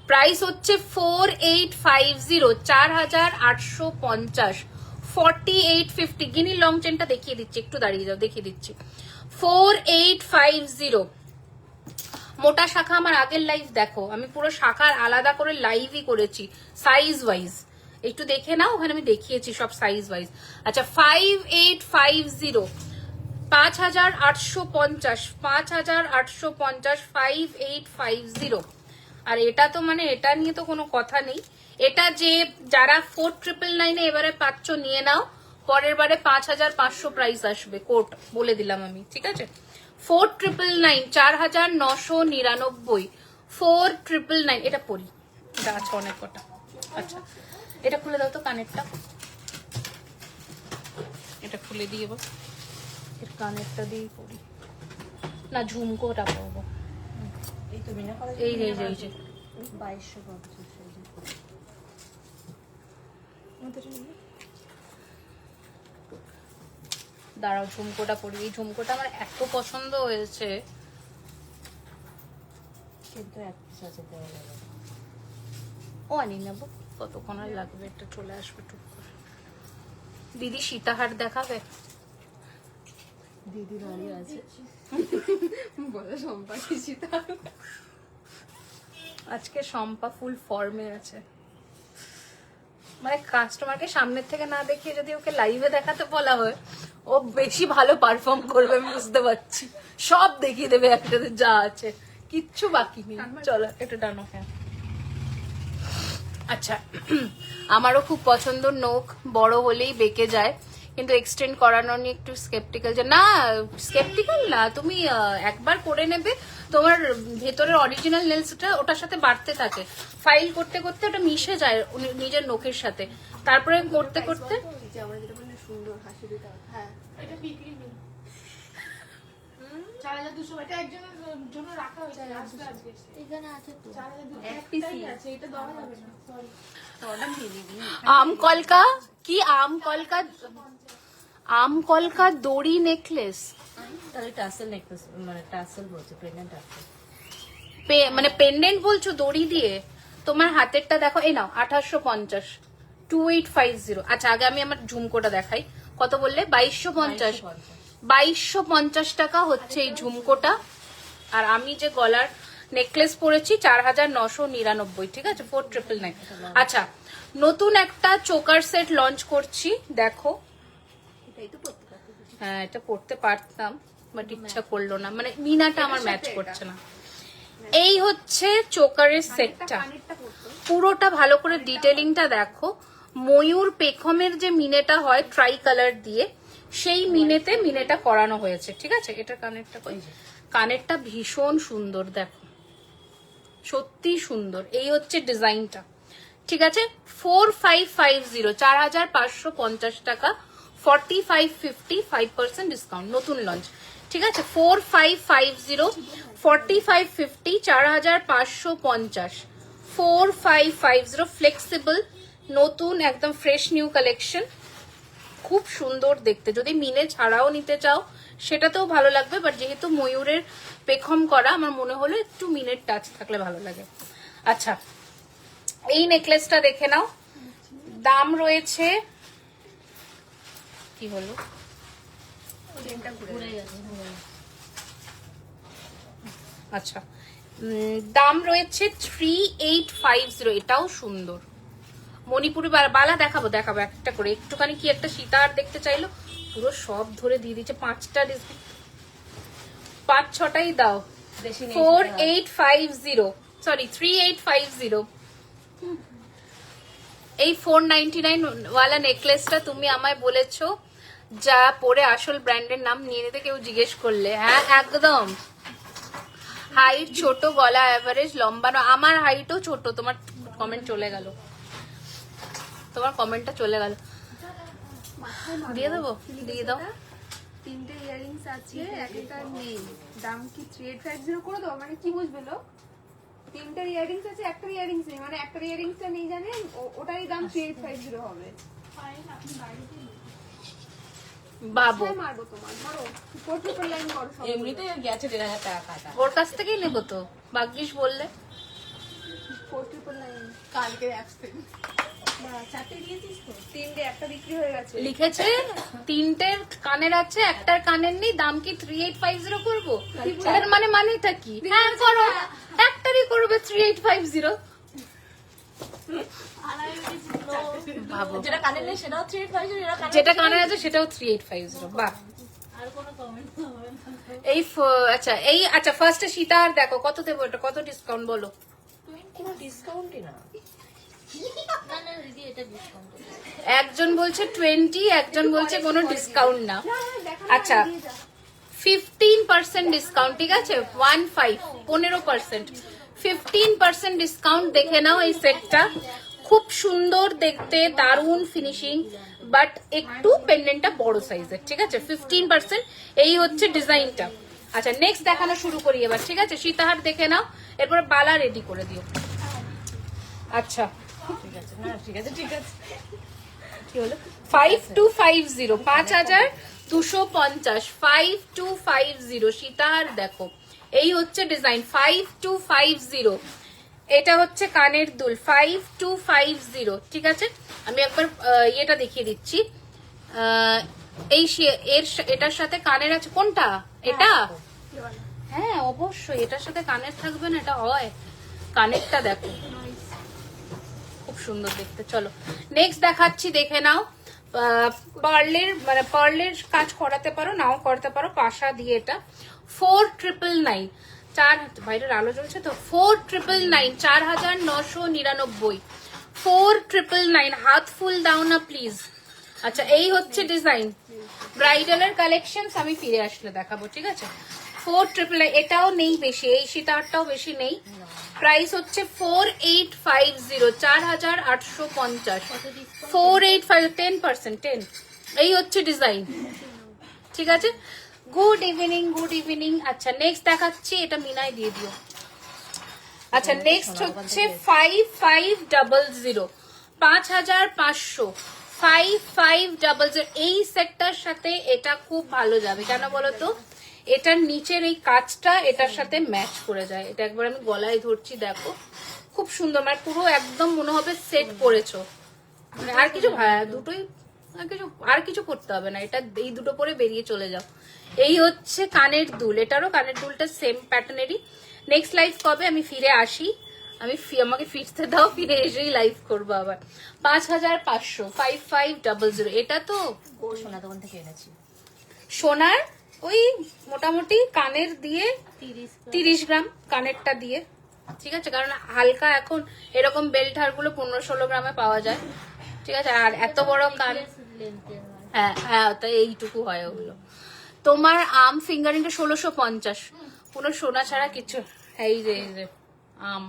প্রাইস হচ্ছে 4850, 4850, 4850। গিনি লং চেনটা দেখিয়ে দিচ্ছি, একটু দাঁড়িয়ে যাও, দেখিয়ে দিচ্ছি। 4850 মোটা শাখা। আমার আগের লাইভ দেখো, আমি পুরো শাখার আলাদা করে লাইভই করেছি সাইজ ওয়াইজ, একটু দেখে নাও, ওখানে আমি দেখিয়েছি সব সাইজ ওয়াইজ। আচ্ছা 5850, 5850, 5850, আর এটা তো মানে এটা নিয়ে তো কোনো কথা নেই। এটা যে যারা 4999 এবারে পাচ্ছ নিয়ে নাও, পরের বারে 5500 প্রাইস আসবে, কোট বলে দিলাম আমি, ঠিক আছে। 4999, 4999, 4999। এটা পরি, এটা আছে অনেক কটা। আচ্ছা এটা খুলে দাও তো কানেরটা, এটা খুলে দিয়ে এবার এর কানেরটা দিয়ে পরি না, ঝুমকোটা পরবো। এই তো বিনা করা এই যে 2250 দাঁড়াও ঝুমকোটা পরি। এই ঝুমকোটা আমার এত পছন্দ হয়েছে। কিন্তু এক পিস আছে দেওয়া যাবে। ও আনি নেবো, কতক্ষণ আর লাগবে, এটা চলে আসবে টুক করে। দিদি সীতাহার দেখাবে? দিদি দাঁড়িয়ে আছে। বলে সম্পাকি সীতাহার। আজকে শম্পা ফুল ফর্মে আছে, মানে কাস্টমারকে সামনের থেকে না দেখিয়ে যদি ওকে লাইভে দেখাতে বলা হয়, ও বেশি ভালো পারফর্ম করবে, আমি বুঝতে পারছি। সব দেখিয়ে দেবে একটাতে যা আছে, কিচ্ছু বাকি নেই। চলো এটা ডানো। হ্যাঁ আচ্ছা আমারও খুব পছন্দ নোক, বড় হলেই বেঁকে যায়, কিন্তু এক্সটেন্ড করানো নিয়ে একটু স্কেপটিক্যাল। যে না স্কেপটিক্যাল না, তুমি একবার করে নেবে, তোমার ভেতরের অরিজিনাল নেলসটা ওটার সাথে বাড়তে থাকে, ফাইল করতে করতে ওটা মিশে যায় নিজের নোকের সাথে, তারপরে করতে করতে। যে আমরা যেটা বললে সুন্দর হাসি দিতে হবে। হ্যাঁ এটা বিক্রি নেই। 4200, এটা একজনের জন্য রাখা হয়েছে আসবে আজকে। এখানে আছে তো 4200 এক piece একটাই আছে, এটা দেওয়া যাবে না, সরি। অর্ডার দিয়ে দিবি। আমকলকা কি, আমকলকা দড়ি নেকলেস, তাহলে টাসেল নেকলেস, মানে টাসেল বলছে, প্রেগন্যান্ট টাসেল। মানে পেন্ডেন্ট বলছো দড়ি দিয়ে? তোমার হাতেরটা দেখো, এই নাও 2850, 2850। আচ্ছা আগে আমি আমার ঝুমকোটা দেখাই, কত বললে? 2250। 2250 টাকা হচ্ছে এই ঝুমকোটা, আর আমি যে গলার নেকলেস পরেছি 4999, ঠিক আছে, 4999। আচ্ছা নতুন একটা চোকার সেট লঞ্চ করছি, দেখো। এটাই তো পড়তে পারতে। হ্যাঁ এটা পড়তে পারতাম, বাট ইচ্ছা করলো না, মানে মিনাটা আমার ম্যাচ করছে না। এই হচ্ছে চোকারের সেটটা, কানেরটা পড়তো। পুরোটা ভালো করে ডিটেলিংটা দেখো। ময়ূর পেখমের যে মিনেটা হয় ট্রাই কালার দিয়ে, সেই মিনেটা করানো হয়েছে, ঠিক আছে। এটা কানেরটা কই? কানেরটা ভীষণ সুন্দর, দেখো সত্যি সুন্দর। এই হচ্ছে ডিজাইনটা, ঠিক আছে। 4550, 4550 টাকা, 4550, 5% ডিসকাউন্ট, নতুন লঞ্চ, ঠিক আছে। 4550, 4550, 4550, 4550 ফ্লেক্সিবল নতুন একদম ফ্রেশ নিউ কালেকশন, খুব সুন্দর দেখতে। যদি মিনে ছাড়াও নিতে চাও সেটাতেও ভালো লাগবে, বাট যেহেতু ময়ূরের পেখম করা আমার মনে হলো একটু মিনের টাচ থাকলে ভালো লাগে। আচ্ছা, এই নেকলেসটা দেখে নাও, দাম রয়েছে কি হলো, চেনটা ঘুরে ঘুরে গেছে। আচ্ছা দাম রয়েছে 3850। এটাও সুন্দর মণিপুরি বালা। দেখাবো দেখাবো একটা করে, একটুখানি কি একটা সীতার দেখতে চাইলো, পুরো সব ধরে দিয়ে দিচ্ছে। 5টা ডিসকাউন্ট, 5-6টাই দাও। বেশি নেই। 4850, সরি 3850। এই 499 ওয়ালা নেকলেসটা তুমি আমায় বলেছো যা পরে আসল ব্র্যান্ডের নাম নিয়ে নিতে কেউ জিজ্ঞেস করলে। হ্যাঁ একদম। হাইট ছোট, গলা এভারেজ, লম্বা না। আমার হাইটও ছোট। তোমার কমেন্ট চলে গেল, তোমার কমেন্টটা চলে গেল। দিয়ে দেবো, দিয়ে দাও। 3টে ইয়ারিংস আছে, একটা নেই। দাম কি 3850 করে দাও? মানে কি বুঝবে লো? 3টে ইয়ারিংস আছে, একটা ইয়ারিংস নেই, মানে একটা ইয়ারিংসটা নেই জানেন, ওটারই দাম 3850 হবে। বাবু কোথায় মারবো তোমার? মারো, 4 লাইন করো সব। এমনিতে গেছে 1,500 টাকা কাটা। ওর কাছ থেকেই নেবো তো, ভাগ্যিস বললে। 4 লাইন। কালকে অ্যাবসেন্ট। বা 4টে দিয়েছিস তো? 3টে, একটা বিক্রি হয়ে গেছে। লিখেছে 3টের কানের আছে, একটার কানের নেই, দাম কি 3850 করবো? এর মানে মানেটা কি? হ্যাঁ করো, একটারই করবে 3850। ভাবো, যেটা কানে নেই সেটাও 350, যেটা কানের আছে সেটাও 3850। বাহ। আর কোনো কমেন্ট হবে না। এই আচ্ছা, এই আচ্ছা ফার্স্টে সীতা আর দেখো কত দেবো, এটা কত ডিসকাউন্ট বলো? কোনো ডিসকাউন্টই না। না না দিদি, এটা ডিসকাউন্ট। একজন বলছে 20, একজন বলছে কোনো ডিসকাউন্ট না। আচ্ছা 15% ডিসকাউন্ট, ঠিক আছে? 15%, 15% ডিসকাউন্ট। দেখে নাও এই সেটটা, খুব সুন্দর দেখতে, দারুণ ফিনিশিং, বাট একটু পেন্ডেন্টটা বড় সাইজের, ঠিক আছে? 15%। এই হচ্ছে ডিজাইনটা। আচ্ছা নেক্সট দেখানো শুরু করি এবার, ঠিক আছে? সীতাহার দেখে নাও, এরপরে বালা রেডি করে দিও। আচ্ছা ঠিক আছে, না ঠিক আছে, ঠিক আছে। কি হলো? 5250, 5250, 5250 সীতাহার দেখো। এই হচ্ছে ডিজাইন 5250। এটা হচ্ছে কানের দুল 5250, ঠিক আছে? আমি একবার ইয়েটা দেখিয়ে দিচ্ছি। এই এটার সাথে কানের আছে কোনটা? এটা? হ্যাঁ অবশ্যই এটার সাথে কানের থাকবে না, এটা হয়। কানেরটা দেখো, খুব সুন্দর দেখতে। চলো নেক্সট দেখাচ্ছি, দেখে নাও। পার্লের মানে পার্লের কাজ করাতে পারো, নাও করতে পারো, পাশা দিয়ে। এটা 4999, 4 বাইরের আলো জ্বলছে তো। 4999, 4999, 4999। হাত ফুল দাও না প্লিজ। আচ্ছা এই হচ্ছে ডিজাইন। ব্রাইডালের কালেকশনস আমি ফিরে আসলে দেখাবো, ঠিক আছে? 4999। এটাও নেই বেশি, এই সীতাহারটাও বেশি নেই। প্রাইস হচ্ছে 4850, 4850। 485, 10%, 10। এই হচ্ছে ডিজাইন, ঠিক আছে? Good evening, good evening. আচ্ছা নেক্সট দেখাচ্ছি, এটা মিনায় দিয়ে দিও। আচ্ছা নেক্সট হচ্ছে 5500, 5500, 5500। এই সেটটার সাথে এটা খুব ভালো যাবে, কেন বলো তো? এটার নিচের এই কাজটা এটার সাথে ম্যাচ করে যায়। এটা একবার আমি গলায় ধরছি, দেখো খুব সুন্দর, মানে পুরো একদম মনে হবে সেট করেছো। মানে আর কিছু দুটোই, আর কিছু করতে হবে না, এটা এই দুটো পরে বেরিয়ে চলে যাও। এই হচ্ছে কানের দুল, এটারও কানের দুলটা সেম প্যাটার্নেরই। নেক্সট লাইভ কবে আমি ফিরে আসি, আমাকে ফিরতে দাও, ফিরে এসেই লাইভ করবো আবার। 5500, 5500। এটা তো সোনা দোকান থেকে এনেছি। সোনার ওই মোটামুটি কানের দিয়ে 30 গ্রাম কানেরটা দিয়ে, ঠিক আছে? কারণ হালকা এখন এরকম বেল্ট হার গুলো 15-16 গ্রামে পাওয়া যায়, ঠিক আছে? আর এত বড় কান, হ্যাঁ হ্যাঁ তাই এইটুকু হয় ওগুলো। তোমার আম ফিঙ্গারিংটা 1650, কোনো সোনা ছাড়া কিছু। এই যে আম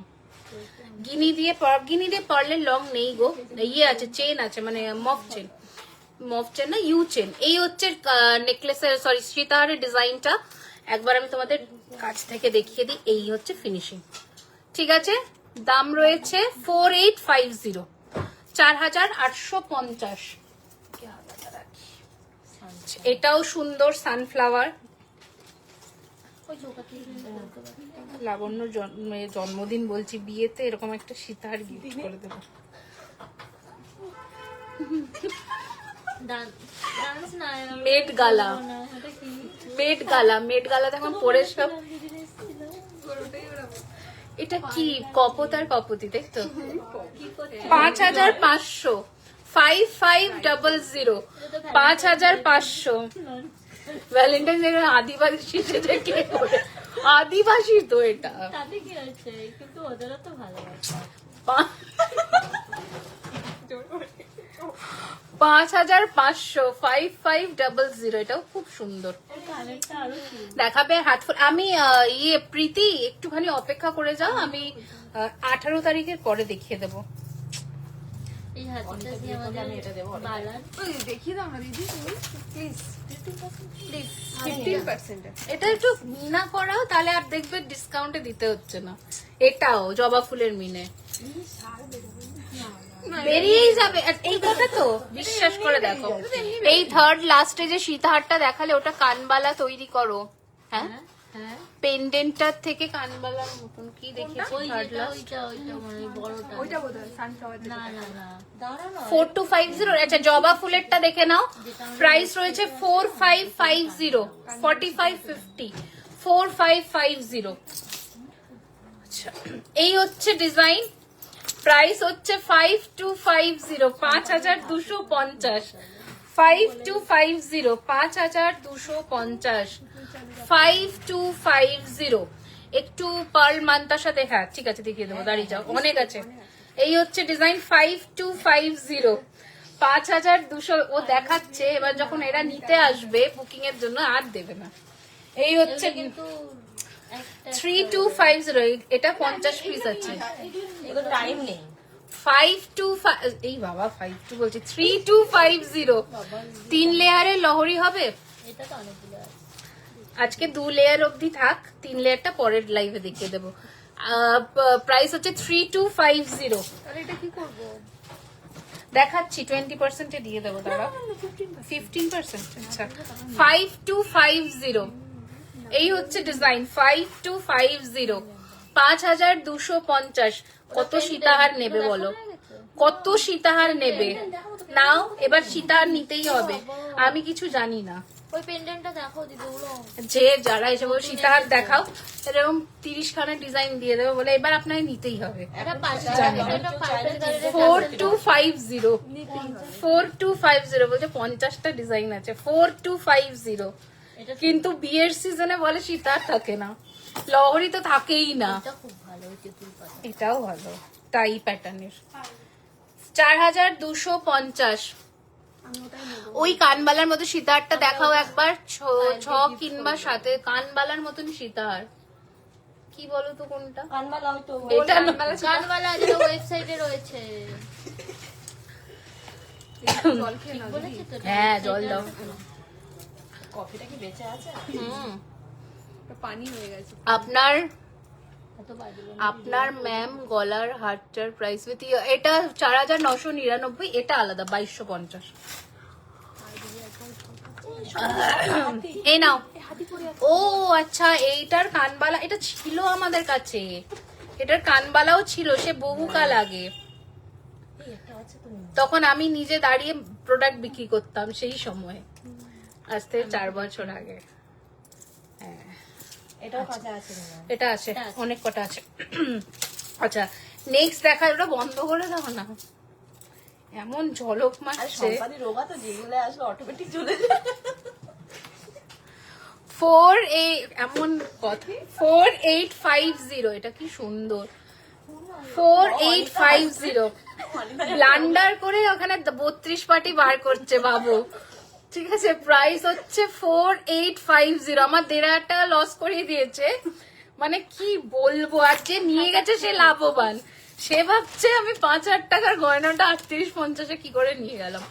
গিনি দিয়ে পার্লের লং নেই গো, ইয়ে আছে, চেন আছে, মানে মফ চেন না, ইউ চেন। এই হচ্ছে নেকলেসের, সরি সীতাহারের ডিজাইনটা। একবার আমি তোমাদের কাছ থেকে দেখিয়ে দিই। এই হচ্ছে ফিনিশিং, ঠিক আছে? দাম রয়েছে 4850, 4850। এটাও সুন্দর সানফ্লাওয়ার। লাবণ্য জন্মদিন বলছি, বিয়েতে এরকম একটা সীতাহার গিফট করে দেবো। মেট গালা, মেট গালা, মেট গালা এখন পরে সব। এটা কি কপত আর কপতি, তাই তো? 5500, 5500, 5500। ভ্যালেন্টাইন ডে আদিবাসী সেজে কে করে? আদিবাসী তো এটা। তাতে কি আছে, কিন্তু ওদেরও তো ভালোবাসা। 5500, 5500। এটাও খুব সুন্দর। কানেরটা আরো কি দেখাবে হাতফুল। আমি প্রীতি একটুখানি অপেক্ষা করে যাও, আমি 18 তারিখের পরে দেখিয়ে দেবো। এই হাতটা দিয়ে আমাদের বালার ওই দেখিয়ে দাও না দিদি তুমি প্লিজ, প্লিজ 15%। এটা একটু মিনা করাও, তাহলে আর দেখবে ডিসকাউন্টে দিতে হচ্ছে না। এটাও জবা ফুলের মিনে বেরিয়েই যাবে। আর এই কথা তো বিশ্বাস করে দেখো, এই থার্ড লাস্টে যে সীতাহারটা দেখালে ওটা কানবালা তৈরি করো। হ্যাঁ, হ্যাঁ পেন্ডেন্টটার থেকে কানবালার মতন কি দেখিয়েছি ওই থার্ড যেটা লাস্ট। ওইটা মানে বড়টা ওইটা বোধহয় সানফ্লাওয়ার। না না না দাঁড়া না 4250। আচ্ছা জবা ফুলেরটা দেখে নাও, প্রাইস রয়েছে 4550, 4550, 4550। আচ্ছা এই হচ্ছে ডিজাইন, প্রাইস হচ্ছে 5250, 5250, 5250, 5250, 5250। একটু পার্ল মান্তার সাথে, হ্যাঁ ঠিক আছে দেখিয়ে দেবো, দাঁড়িয়ে যাও, অনেক আছে। এই হচ্ছে ডিজাইন 5250, 5200। ও দেখাচ্ছে, এবার যখন এরা নিতে আসবে বুকিং এর জন্য আর দেবে না। এই হচ্ছে কিন্তু একটা 3250। এটা 50 পিস আছে। এগুলো টাইম নেই 525, এই বাবা 52 বলছি, 3250। 3 লেয়ারের লহরি হবে। এটা তো অনেকগুলো আছে আজকে 2 লেয়ার অবধি থাক, 3 লেয়ারটা পরের লাইভে দেখিয়ে দেবো। প্রাইস হচ্ছে 3250। তাহলে এটা কি করব? দেখাচ্ছি 20% দিয়ে দেবো দাঁড়া। 15%। আচ্ছা 5250। এই হচ্ছে ডিজাইন 5250, 5250। কত সীতাহার নেবে বলো, কত সীতাহার নেবে? নাও, এবার সীতাহার নিতেই হবে। আমি কিছু জানি না, ওই পেন্ডেন্টটা দেখো দিদি, ওগুলো যে যারা এসে বলে সীতাহার দেখাও, এরকম 30 খানা ডিজাইন দিয়ে দেবে বলে এবার আপনাকে নিতেই হবে। এটা জানি না। এটা পার্পল কালারের 4250, 4250 বলছে 50টা ডিজাইন আছে। 4250। এটা কিন্তু বিয়ের সিজনে বলে সীতাহার থাকে না, লহরি তো থাকেই না। এটা খুব ভালো, ওই তেঁতুল পাতা এটাও ভালো, টাই প্যাটার্নের। 4250। ওই কানবালার মতো সীতাহারটা দেখাও একবার, 6 কিংবা 7 কানবালার মতন সীতাহার। কি বলো তো কোনটা? কানবালা, ওই তো এটা না। কানবালা যেটা ওয়েবসাইটে রয়েছে, জল খেয়ে নাও দিদি। বলেছি তো হ্যাঁ জল দাও। কফিটা কি বেঁচে আছে? হুম। এটা পানি হয়ে গেছে। আপনার এত বাজে আপনার ম্যাম গলার হারটার প্রাইস উইথ এটা 4999, এটা আলাদা 2250। এই নাও। ও আচ্ছা, এইটার কানবালা এটা ছিল আমাদের কাছে, এটার কানবালাও ছিল সে বহুকাল আগে। তখন আমি নিজে দাঁড়িয়ে প্রোডাক্ট বিক্রি করতাম সেই সময়, আজ থেকে 4 বছর আগে। হ্যাঁ এটাও কাঁচা আছে না? এটা আছে, অনেক কটা আছে। আচ্ছা নেক্সট দেখা, ওটা বন্ধ করে দাও না, এমন ঝলক মারছে। রোগা তো যেগুলো আসলে অটোমেটিক চলে যায়। এমন কথা 4850। এটা কি সুন্দর, 4850। ব্লান্ডার করে ওখানে 32 পাটি বার করছে বাবু। ঠিক আছে, প্রাইস হচ্ছে 4850। আমার 1500 টাকা লস করিয়ে দিয়েছে, মানে কি বলবো। আর যে নিয়ে গেছে সে লাভবান, সে ভাবছে আমি 5000 টাকার গয়নাটা 3850-এ কি করে নিয়ে গেলাম।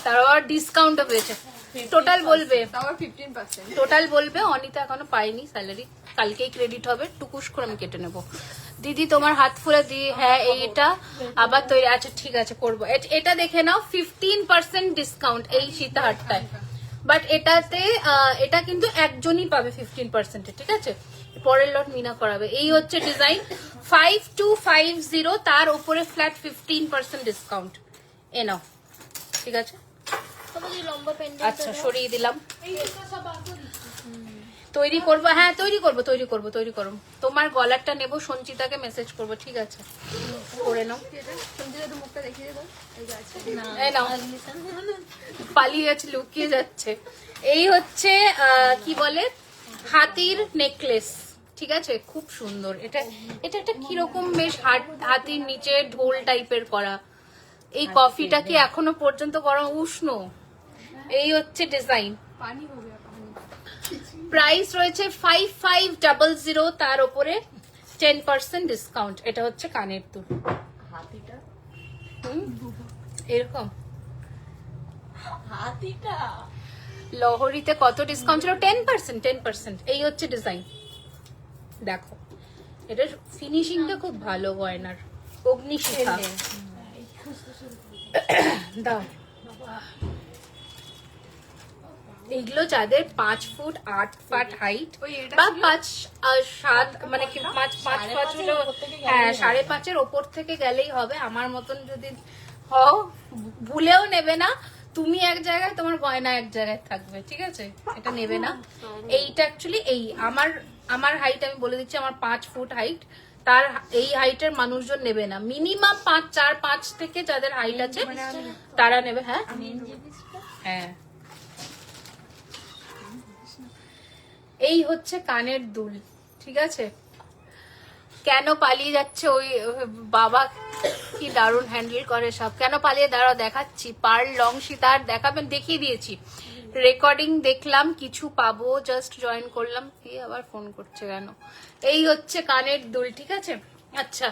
তার আবার ডিসকাউন্টও পেয়েছে। টোটাল বলবে, তাও 15%। টোটাল বলবে। অনিতা এখনো পাইনি স্যালারি, কালকেই ক্রেডিট হবে, টুকুস করে আমি কেটে নেবো। দিদি তোমার হাত ফুলে দি, হ্যাঁ এইটা আবার তৈরি, আচ্ছা ঠিক আছে করবো। এটা দেখে নাও 15% ডিসকাউন্ট এই সীতাহারটায়, বাট এটাতে এটা কিন্তু একজনই পাবে 15%, ঠিক আছে? পরের লট মিনা করাবে। এই হচ্ছে ডিজাইন 5250, তার উপরে ফ্ল্যাট 15% ডিসকাউন্ট। এ নাও, ঠিক আছে? তোমাদের লম্বা পেন্ডেন্ট আচ্ছা সরিয়ে দিলাম। এই দুটো সব বাকি তৈরি করবো, হ্যাঁ তৈরি করবো। তোমার গলারটা নেবো, সঞ্চিতাকে মেসেজ করবো, ঠিক আছে? করে নাও। সঞ্জিতা তো মুখটা দেখিয়ে দেবো, এই যে আছে। এই নাও, পালিয়ে যাচ্ছে, লুকিয়ে যাচ্ছে। এই হচ্ছে কি বলে, হাতির নেকলেস, ঠিক আছে? খুব সুন্দর। এটা একটা কিরকম বেশ হাতির নিচে ঢোল টাইপের করা। এই কফিটা কি এখনো পর্যন্ত গরম উষ্ণ? এই হচ্ছে ডিজাইন। পানি হবে পানি। প্রাইস রয়েছে 5500, তার উপরে 10% ডিসকাউন্ট। এটা হচ্ছে কানের দুল, হাতিটা এরকম। হাতিটা লহরিতে কত ডিসকাউন্ট ছিল? 10%। এই হচ্ছে ডিজাইন, দেখো এটার ফিনিশিংটা খুব ভালো গয়নার। অগ্নিশিখা দাও। এইগুলো যাদের 5 ফুট 8 ফুট হাইট ওই এটা বা 5-7 মানে কি 5 হলো, হ্যাঁ 5.5-এর ওপর থেকে গেলেই হবে। আমার মতন যদি হও ভুলেও নেবে না, তুমি এক জায়গায় তোমার গয়না এক জায়গায় থাকবে, ঠিক আছে? এটা নেবে না। এইটা অ্যাকচুয়ালি এই আমার হাইট আমি বলে দিচ্ছি, আমার 5 ফুট হাইট। তার এই হাইটের মানুষজন নেবে না, মিনিমাম 4-5 থেকে যাদের হাইট আছে তারা নেবে। হ্যাঁ হ্যাঁ, এই হচ্ছে কানের দুল, ঠিক আছে? কেন পালিয়ে যাচ্ছে ওই বাবা, কি দারুণ হ্যান্ডেল করে সব। কেন পালিয়ে, দাঁড়াও দেখাচ্ছি। পার্ল লং সীতার দেখাবেন, দেখিয়ে দিয়েছি। রেকর্ডিং দেখলাম, কিছু পাবো, জাস্ট জয়েন করলাম। কি আবার ফোন করছে কেন? এই হচ্ছে কানের দুল, ঠিক আছে? আচ্ছা,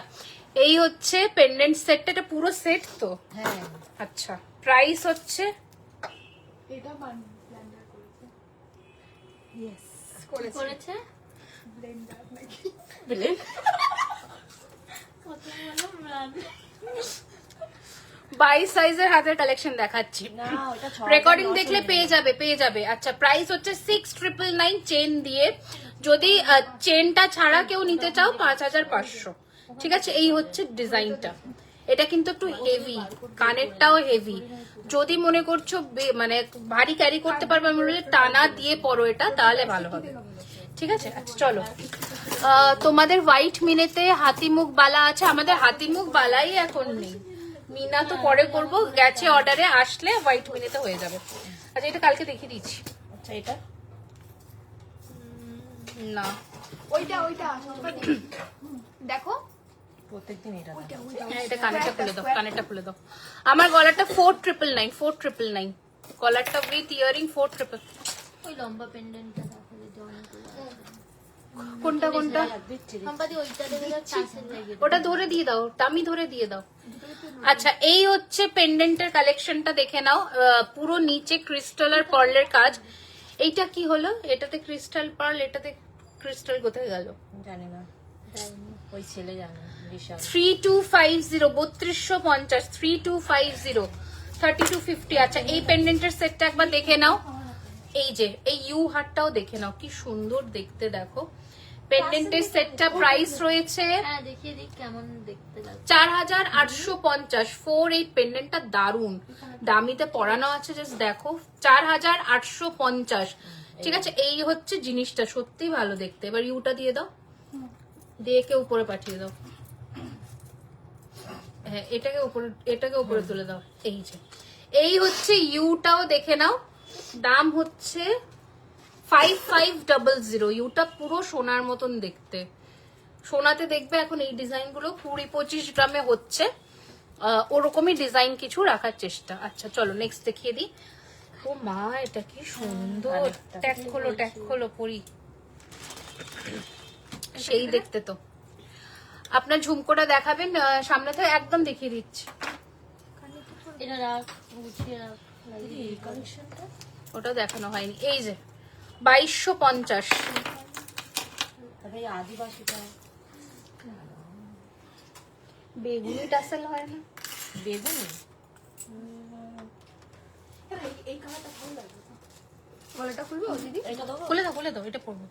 এই হচ্ছে পেন্ডেন্ট সেটটা। এটা পুরো সেট তো? হ্যাঁ। আচ্ছা, প্রাইস হচ্ছে এটা বানি ব্লেন্ডার করেছে। ইয়েস করেছে ব্লেন্ডার নাকি? কত বলো ব্র্যান্ড 22 সাইজের হাতের কালেকশন দেখাচ্ছি। না ওটা রেকর্ডিং দেখলে পেয়ে যাবে। আচ্ছা, প্রাইস হচ্ছে 6999 চেন দিয়ে। যদি চেনটা ছাড়া কেউ নিতে চাও 5500, ঠিক আছে? এই হচ্ছে ডিজাইনটা। এটা কিন্তু একটু হেভি, কানেরটাও হেভি। যদি মনে করছো মানে ভারী ক্যারি করতে পারবে, আমি বলি টানা দিয়ে পরো এটা, তাহলে ভালো হবে, ঠিক আছে? আচ্ছা চলো, তোমাদের হোয়াইট মিনেতে হাতিমুখ বালা আছে, আমাদের হাতিমুখ বালাই এখন নেই। মিনা তো পরে করব, গেছে অর্ডারে, আসলে হোয়াইট মিনেতে হয়ে যাবে। আচ্ছা এটা কালকে দেখিয়ে দিচ্ছি। আচ্ছা এটা না ওইটা দেখো প্রত্যেকদিন এটা হ্যাঁ, এটা কানেরটা খুলে দাও। আমার গলাটা 4999, গলারটা উইথ ইয়ারিং 400। ওই লম্বা পেন্ডেন্টটা তাহলে জয়েন করে কোনটা দিচ্ছি সম্পাদি ওইটা দেখে টাসেল লাগিয়ে ওটা ধরে দিয়ে দাও, টামি ধরে দিয়ে দাও। আচ্ছা, এই হচ্ছে পেন্ডেন্টের কালেকশনটা, দেখে নাও। পুরো নিচে ক্রিস্টাল আর পার্লের কাজ। এইটা কি হলো? এটাতে ক্রিস্টাল পার্ল, এটাতে ক্রিস্টাল কোথায় গেল? জানি না, ওই ছেলে জানে বিশাল। 3250, 3250, 3250, 3250। আচ্ছা, এই পেন্ডেন্টের সেটটা একবার দেখে নাও। এই যে এই ইউ হারটাও দেখে নাও, কি সুন্দর দেখতে, দেখো। পেন্ডেন্টের সেটটা প্রাইস রয়েছে হ্যাঁ দেখিয়ে দিক কেমন দেখতে লাগছে 4850। 48 পেন্ডেন্টটা দারুন, দামিতে পরানো আছে, জাস্ট দেখো 4850, ঠিক আছে? এই হচ্ছে জিনিসটা, সত্যি ভালো দেখতে। এবার ইউটা দিয়ে দাও, দিয়ে কে উপরে পাঠিয়ে দাও। হ্যাঁ, এটাকে উপরে তুলে দাও। এই যে এই হচ্ছে ইউটাও দেখে নাও, দাম হচ্ছে 5500। ইউটা পুরো সোনার মতন দেখতে, সোনাতে দেখবে এখন এই ডিজাইন গুলো 20-25 গ্রামে হচ্ছে, ওরকমই ডিজাইন কিছু রাখার চেষ্টা। আচ্ছা চলো নেক্সট দেখিয়ে দিই। ও মা, এটা কি সুন্দর, ট্যাগ খোলো পরি, সেই দেখতে তো। আপনার ঝুমকোটা দেখাবেন সামনে থেকে, একদম দেখিয়ে দিচ্ছি। এটা রাখ গুছিয়ে রাখ এই কালেকশনটা ওটা দেখানো হয়নি। এই যে 2250। তবে এই আদিবাসীটা বেগুনি টাসেল হয় না? বেগুনি এই কালারটা ভালো লাগবে। গলাটা খুলবো দিদি? এটা দেবো? খুলে দাও, এটা পরবো।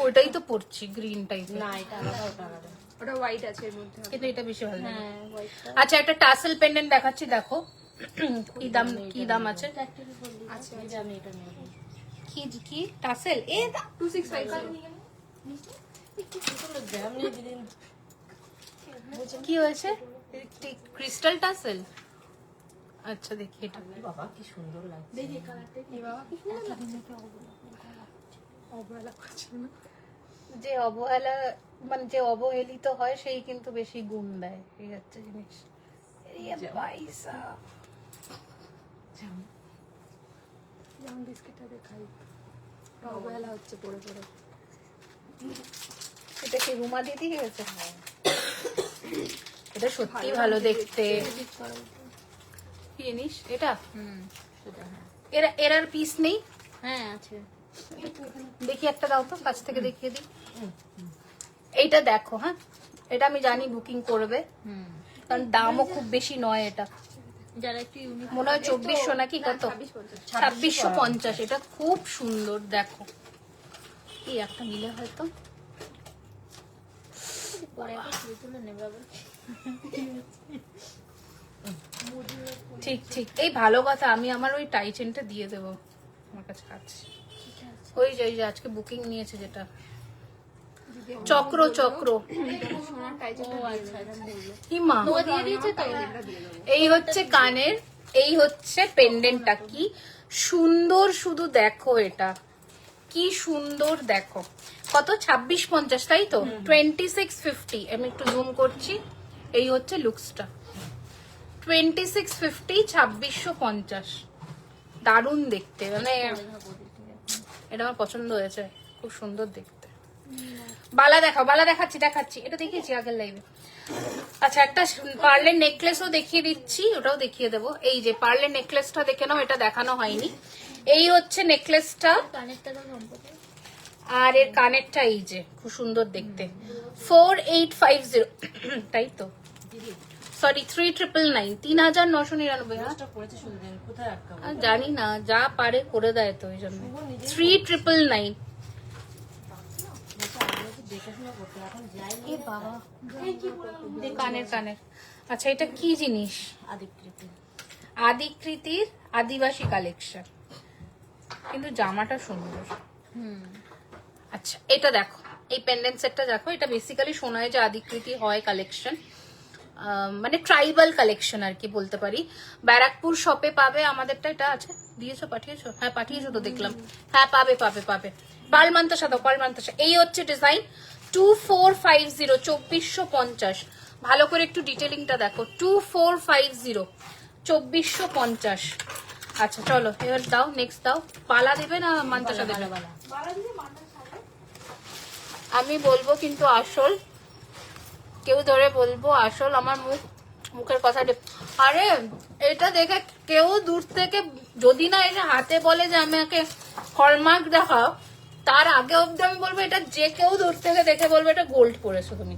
ওইটাই তো পরছি, গ্রিন টাইপ। না এটা আলাদা, ওটা আলাদা। ওটা হোয়াইট আছে এর মধ্যে। কিন্তু এটা বেশি ভালো লাগে। হ্যাঁ হোয়াইটটা আচ্ছা, একটা টাসেল পেন্ডেন্ট দেখাচ্ছি, দেখো কি দাম আছে। আচ্ছা এই যে আমি এটা নেব। কি টাসেল? 265 দাম নিয়ে দিলেন। কি হয়েছে? Crystal tassel. আচ্ছা দেখি এটা। বাবা কি সুন্দর লাগছে। দেখি কালারটা এই বাবা কি অবহেলা করছে না। যে অবহেলা মানে যে অবহেলিত হয় সেই কিন্তু বেশি গুণ দেয়, এই হচ্ছে জিনিস। এ পয়সা। যেমন বিস্কিটটা দেখাই, অবহেলা হচ্ছে পড়ে পড়ে। এটা কি রুমা দিদি গেছে? এটা সত্যি ভালো দেখতে। কি জিনিস এটা? সেটা হ্যাঁ। এরার পিস নেই? হ্যাঁ আছে। দেখি একটা দাও তো, কাছ থেকে দেখিয়ে দিই। এইটা দেখো, হ্যাঁ এটা আমি জানি বুকিং করবে, কারণ দামও খুব বেশি নয়। এটা যারা একটু ইউনিক মনে হয় 2400 নাকি কত, 2650। এটা খুব সুন্দর, দেখো এই একটা মিলে হয়তো। পরে একটা ছবি তুলে নেবে আবার। ঠিক ঠিক, এই ভালো কথা। আমি আমার ওই টাই চেনটা দিয়ে দেবো, আমার কাছে আছে। ওই যে আজকে বুকিং নিয়েছে যেটা, চক্র চক্র। সোনার টাইজেটা আচ্ছা এটা বললো। হিমা দিয়ে দিয়েছে তো। এই হচ্ছে কানের, এই হচ্ছে পেন্ডেন্টটা। কি সুন্দর, শুধু দেখো এটা কি সুন্দর, দেখো কত, 2650 তাই তো, 2650। আমি একটু জুম করছি। এই হচ্ছে লুকসটা, 2650, 2650। দারুণ দেখতে, মানে এটা আমার পছন্দ হয়েছে, খুব সুন্দর দেখতে। বালা দেখাও, বালা দেখাচ্ছি, এটা দেখিয়েছি আগের লাইভে। আচ্ছা, একটা পার্লের নেকলেসও দেখিয়ে দিচ্ছি, ওটাও দেখিয়ে দেবো। এই যে পার্লের নেকলেসটা দেখে নাও, এটা দেখানো হয়নি। এই হচ্ছে নেকলেসটা, কানেরটা তো সম্পর্কে আর এর কানেরটা এই যে খুব সুন্দর দেখতে। 4850 তাই তো, সরি 3999, 3999। চেষ্টা করেছে শুধু দেন কোথায় আটকাবো। আর জানি না, যা পারে করে দেয় তো, ওই জন্য 3999। দেখাশোনা করতে এখন যাই এ বাবা, কানের। আচ্ছা, এটা কি জিনিস? আদিকৃতি আদিকৃতির আদিবাসী কালেকশন, কিন্তু জামাটা সুন্দর। আচ্ছা, এটা দেখো, এই পেন্ডেন্ট সেটটা দেখো। এটা বেসিক্যালি শোনায় যে আদিকৃতি হয় কালেকশন, মানে ট্রাইবাল কালেকশন আর কি বলতে পারি। ব্যারাকপুর শপে পাবে আমাদেরটা। এটা আছে, দিয়েছো, পাঠিয়েছো? হ্যাঁ পাঠিয়েছো তো দেখলাম। হ্যাঁ পাবে। পালমান্তাসা দাও, পালমান্তাসা। এই হচ্ছে ডিজাইন, 2450, 2450। ভালো করে একটু ডিটেলিংটা দেখো, 2450, 2450। আচ্ছা চলো, এবার দাও, নেক্সট দাও। পালা দেবে না মান্তাসা দেবে? বালা আমি বলবো কিন্তু আসল, কেউ ধরে বলবো আসল। আমার মুখের কথা। আরে এটা দেখে কেউ দূর থেকে যদি না এটা হাতে বলে যে আমাকে হলমার্ক দেখাও, তার আগে অব্দি আমি বলবো এটা যে কেউ দূর থেকে দেখে বলবো এটা গোল্ড পরেছো তুমি।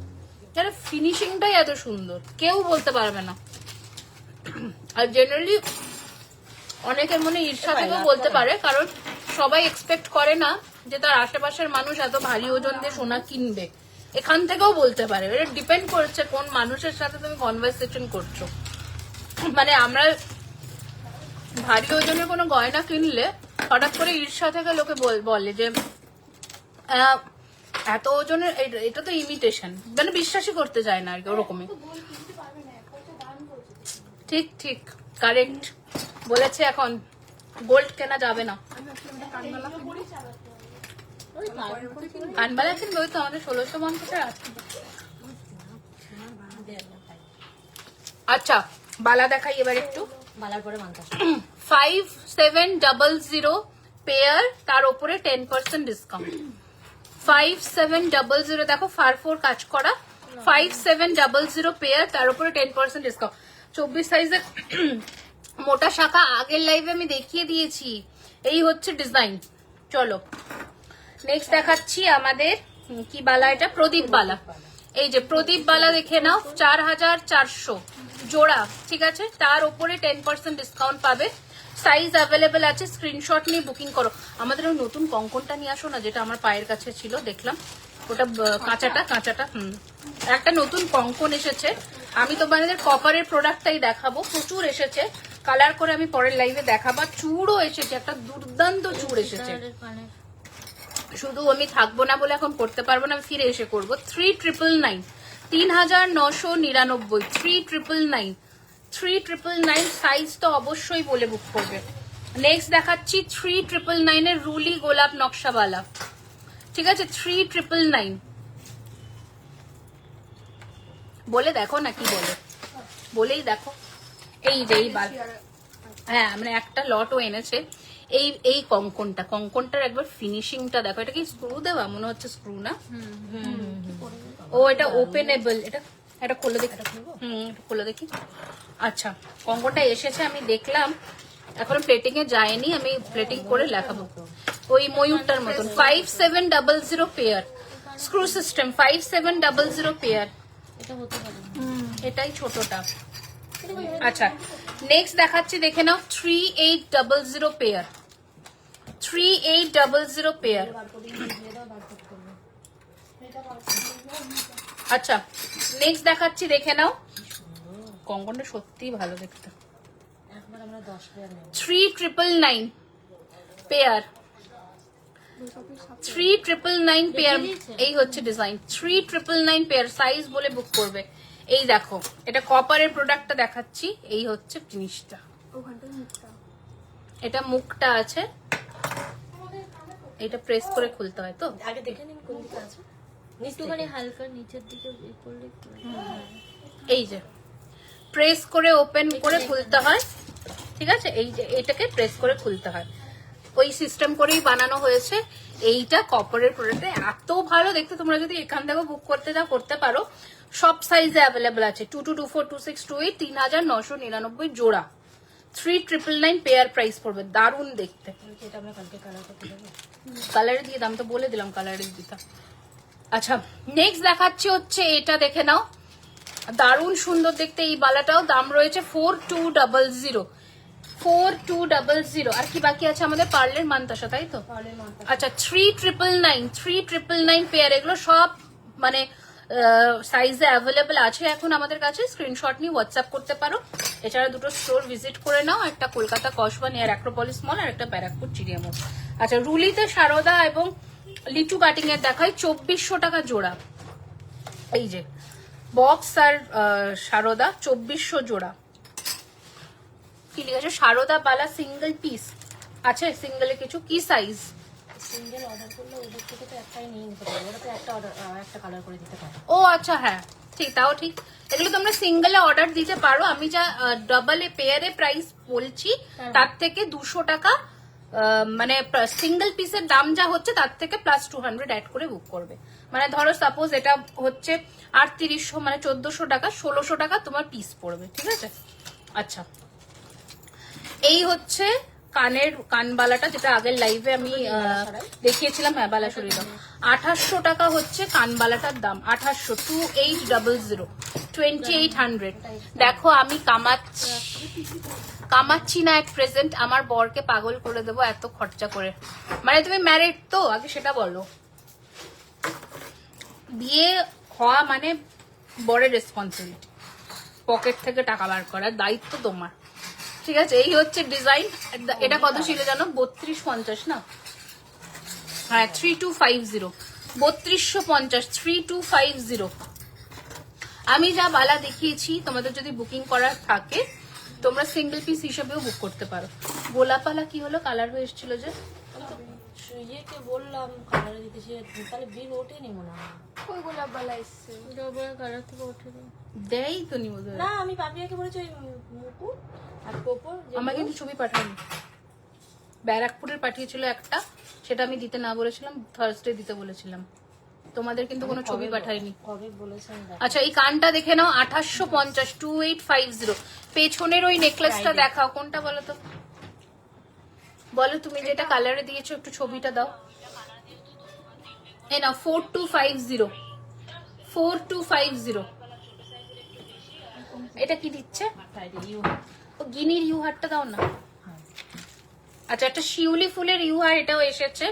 এটা ফিনিশিংটাই এত সুন্দর, কেউ বলতে পারবে না। আর জেনারেলি অনেকের মনে ঈর্ষা থেকেও বলতে পারে, কারণ সবাই এক্সপেক্ট করে না যে তার আশেপাশের মানুষ এত ভারী ওজন দিয়ে সোনা কিনবে। এখান থেকেও বলতে পারে। এটা ডিপেন্ড করছে কোন মানুষের সাথে তুমি কনভারসেশন করছো। মানে আমরা ভারী ওজনের কোনো গয়না কিনলে হঠাৎ করে ঈর্ষা থেকে লোকে বলে যে এত ওজনের, এটা তো ইমিটেশন, মানে বিশ্বাসই করতে চায় না আর কি, ওরকমই। ঠিক কারেক্ট বলেছে। এখন গোল্ড কেনা যাবে না। কানবালা কিনবে, ওই তো আমাদের 1650 আছে। আচ্ছা, বালা দেখাই এবার একটু। বালার পরে মান্তাসা 5700 পেয়ার, তার উপরে 10% ডিসকাউন্ট। 5700, দেখো ফার4 কাজ করা, 5700 পেয়ার, তার উপরে 10% ডিসকাউন্ট। 24 সাইজের মোটা শাখা আগের লাইভে আমি দেখিয়ে দিয়েছি। এই হচ্ছে ডিজাইন। চলো নেক্সট দেখাচ্ছি আমাদের কি বালা, এটা প্রদীপ বালা। এই যে প্রদীপ বালা দেখে নাও 4400 জোড়া, ঠিক আছে, তার উপরে 10% ডিসকাউন্ট পাবে। সাইজ অ্যাভেলেবেল আছে, স্ক্রিনশট নিয়ে বুকিং করো। আমাদের ওই নতুন কঙ্কনটা নিয়ে আসো না, যেটা আমার পায়ের কাছে ছিল, দেখলাম ওটা কাঁচাটা একটা নতুন কঙ্কন এসেছে। আমি তোমাদের কপারের প্রোডাক্টটাই দেখাবো, প্রচুর এসেছে, কালার করে আমি পরের লাইভে দেখাবো। চুড়ও এসেছে, একটা দুর্দান্ত চুড় এসেছে। শুধু আমি থাকবো না বলে এখন করতে পারবো না, আমি ফিরে এসে করবো। 3999, 3999, 3999 সাইজ তো অবশ্যই বলে বুক করবে। নেক্সট দেখাচ্ছি 3999 এর রুলি গোলাপ নকশাওয়ালা, ঠিক আছে, 3999 বলে দেখো না কি বলে, বলেই দেখো। এই যে এই বাল, হ্যাঁ মানে একটা লটও এনেছে। এই কঙ্কনটার একবার ফিনিশিংটা দেখো। এটা কি স্ক্রু দেওয়া? মনে হচ্ছে স্ক্রু না। ও এটা ওপেনেবল। এটা খুলে দেখি। খুলে দেখি। আচ্ছা, কঙ্কনটা এসেছে, আমি দেখলাম, এখন প্লেটিং এ যায়নি, আমি প্লেটিং করে লেখাবো। ওই ময়ূরটার মতন 5700 পেয়ার, স্ক্রু সিস্টেম 5700 পেয়ার। এটা হতে পারে না। এটাই ছোটটা। আচ্ছা, নেক্সট দেখাচ্ছি, দেখে নাও 3800 পেয়ার, 3800 পেয়ার। আচ্ছা, নেক্সট দেখাচ্ছি, দেখে নাও, কঙ্কনটা সত্যিই ভালো দেখতে। একবার আমরা 10 পেয়ার নেব। 3999 পেয়ার, 3999 পেয়ার। এই হচ্ছে ডিজাইন, 3999 পেয়ার। সাইজ বলে বুক করবে। এই দেখো, এটা কপারের প্রোডাক্টটা দেখাচ্ছি। এই হচ্ছে জিনিসটা, ওখানটায় মুখটা, এটা মুখটা আছে, এটা প্রেস করে খুলতে হয়। তো আগে দেখে নিন কোন দিকে আছে। একটুখানি হালকা নিচের দিকে ইয়ে করলে একটু। এই যে প্রেস করে ওপেন করে খুলতে হয়, ঠিক আছে, এই যে এটাকে প্রেস করে খুলতে হয়, ওই সিস্টেম করেই বানানো হয়েছে। এইটা কপারের প্রোডাক্ট, এত ভালো দেখতে। তোমরা যদি এখান থেকে বুক করতে যাও করতে পারো, সব সাইজে অ্যাভেলেবল আছে। 2224, 26, 28, 3999 জোড়া, 3999 পেয়ার প্রাইস পড়বে। দারুণ দেখতে। এটা আমরা কালকে কালার করতে দেবো। কালারে দিয়ে দাম তো বলে দিলাম, কালারে দিতাম। আচ্ছা, নেক্সট দেখাচ্ছি হচ্ছে এটা, দেখে নাও, দারুণ সুন্দর দেখতে। এই বালাটাও দাম রয়েছে 4200, 4200। আর কি বাকি আছে আমাদের? পার্লের মানতাসা, তাই তো? আচ্ছা, 3999 পেয়ার। এগুলো সব মানে সাইজে অ্যাভেলেবেল আছে এখন আমাদের কাছে। স্ক্রিনশট নিয়ে হোয়াটসঅ্যাপ করতে পারো। এছাড়া দুটো স্টোর ভিজিট করে নাও, একটা Kolkata Kasba near Acropolis mall, আর একটা ব্যারাকপুর চিড়িয়া মোড়। আচ্ছা, রুলিতে সারদা এবং লিচু কাটিং এর দেখায় 2400 টাকা জোড়া। এই যে বক্স আর সারদা 2400 জোড়া। কি লিখেছে? সারদা বালা সিঙ্গেল পিস আছে, সিঙ্গেলে কিছু। কি সাইজ? সিঙ্গেল অর্ডার করলে ওদের থেকে তো একটাই নিয়ে নিতে পারবে। ওরা তো একটা অর্ডার একটা কালার করে দিতে পারে। ও আচ্ছা, হ্যাঁ ঠিক, তাও ঠিক। এগুলো তোমরা সিঙ্গেলে অর্ডার দিতে পারো। আমি যা ডাবল পেয়ারে প্রাইস বলছি, তার থেকে 200 টাকা মানে সিঙ্গেল পিসের দাম যা হচ্ছে তার থেকে প্লাস 200 অ্যাড করে বুক করবে। মানে ধরো সাপোজ এটা হচ্ছে 3800, মানে 1400 টাকা, 1600 টাকা তোমার পিস পড়বে, ঠিক আছে। আচ্ছা, এই হচ্ছে কানবালাটা, যেটা আগের লাইভে আমি দেখিয়েছিলাম। হ্যাঁ, বালাসুরি দাম 2800 টাকা হচ্ছে কানবালাটার দাম। 2800, 2800, 2800। দেখো, আমি কামাচ্ছি না এক প্রেজেন্ট, আমার বরকে পাগল করে দেবো এত খরচা করে। মানে তুমি ম্যারিড তো, আগে সেটা বলো। বিয়ে হওয়া মানে বড়ের রেসপন্সিবিলিটি, পকেট থেকে টাকা বার করার দায়িত্ব তোমার, ঠিক আছে। এই হচ্ছে ডিজাইন। এটা কত ছিল জানো? 3250 না? হ্যাঁ, 3250, 3250, 3250। আমি যা বালা দেখিয়েছি, তোমাদের যদি বুকিং করার থাকে তোমরা সিঙ্গেল পিস হিসেবেও বুক করতে পারো। গোলাপালা কি হলো? কালার হয়ে এসেছিল যে, ইয়েকে বললাম কালারে দিতে, সে তাহলে বিল ওঠেনি মনে হয়। ওই গোলাপ বালা এসছে। কালার থেকে ওঠে দেই তো নি বোধ হয়। না, আমি পাপিয়াকে বলেছি ওই মুকুট আর কোপর। আমাকে কিন্তু ছবি পাঠায়নি, ব্যারাকপুরের পাঠিয়েছিল একটা, সেটা আমি দিতে না বলেছিলাম, থার্সডে দিতে বলেছিলাম। তোমাদের কিন্তু কোনো ছবি পাঠায়নি। কবে বলেছেন? আচ্ছা, এই কানটা দেখে নাও, 2850, 2850। পেছনের ওই নেকলেসটা দেখাও, কোনটা বলো তো? বলো তুমি যেটা কালারে দিয়েছো, একটু ছবিটা দাও। এই নাও, 4250, 4250। এটা কি দিচ্ছে? সাইডে ইউ ও গিনির ইউ হারটা দাও না। আচ্ছা, একটা শিউলি ফুলের ইউ হার এটাও এসেছে।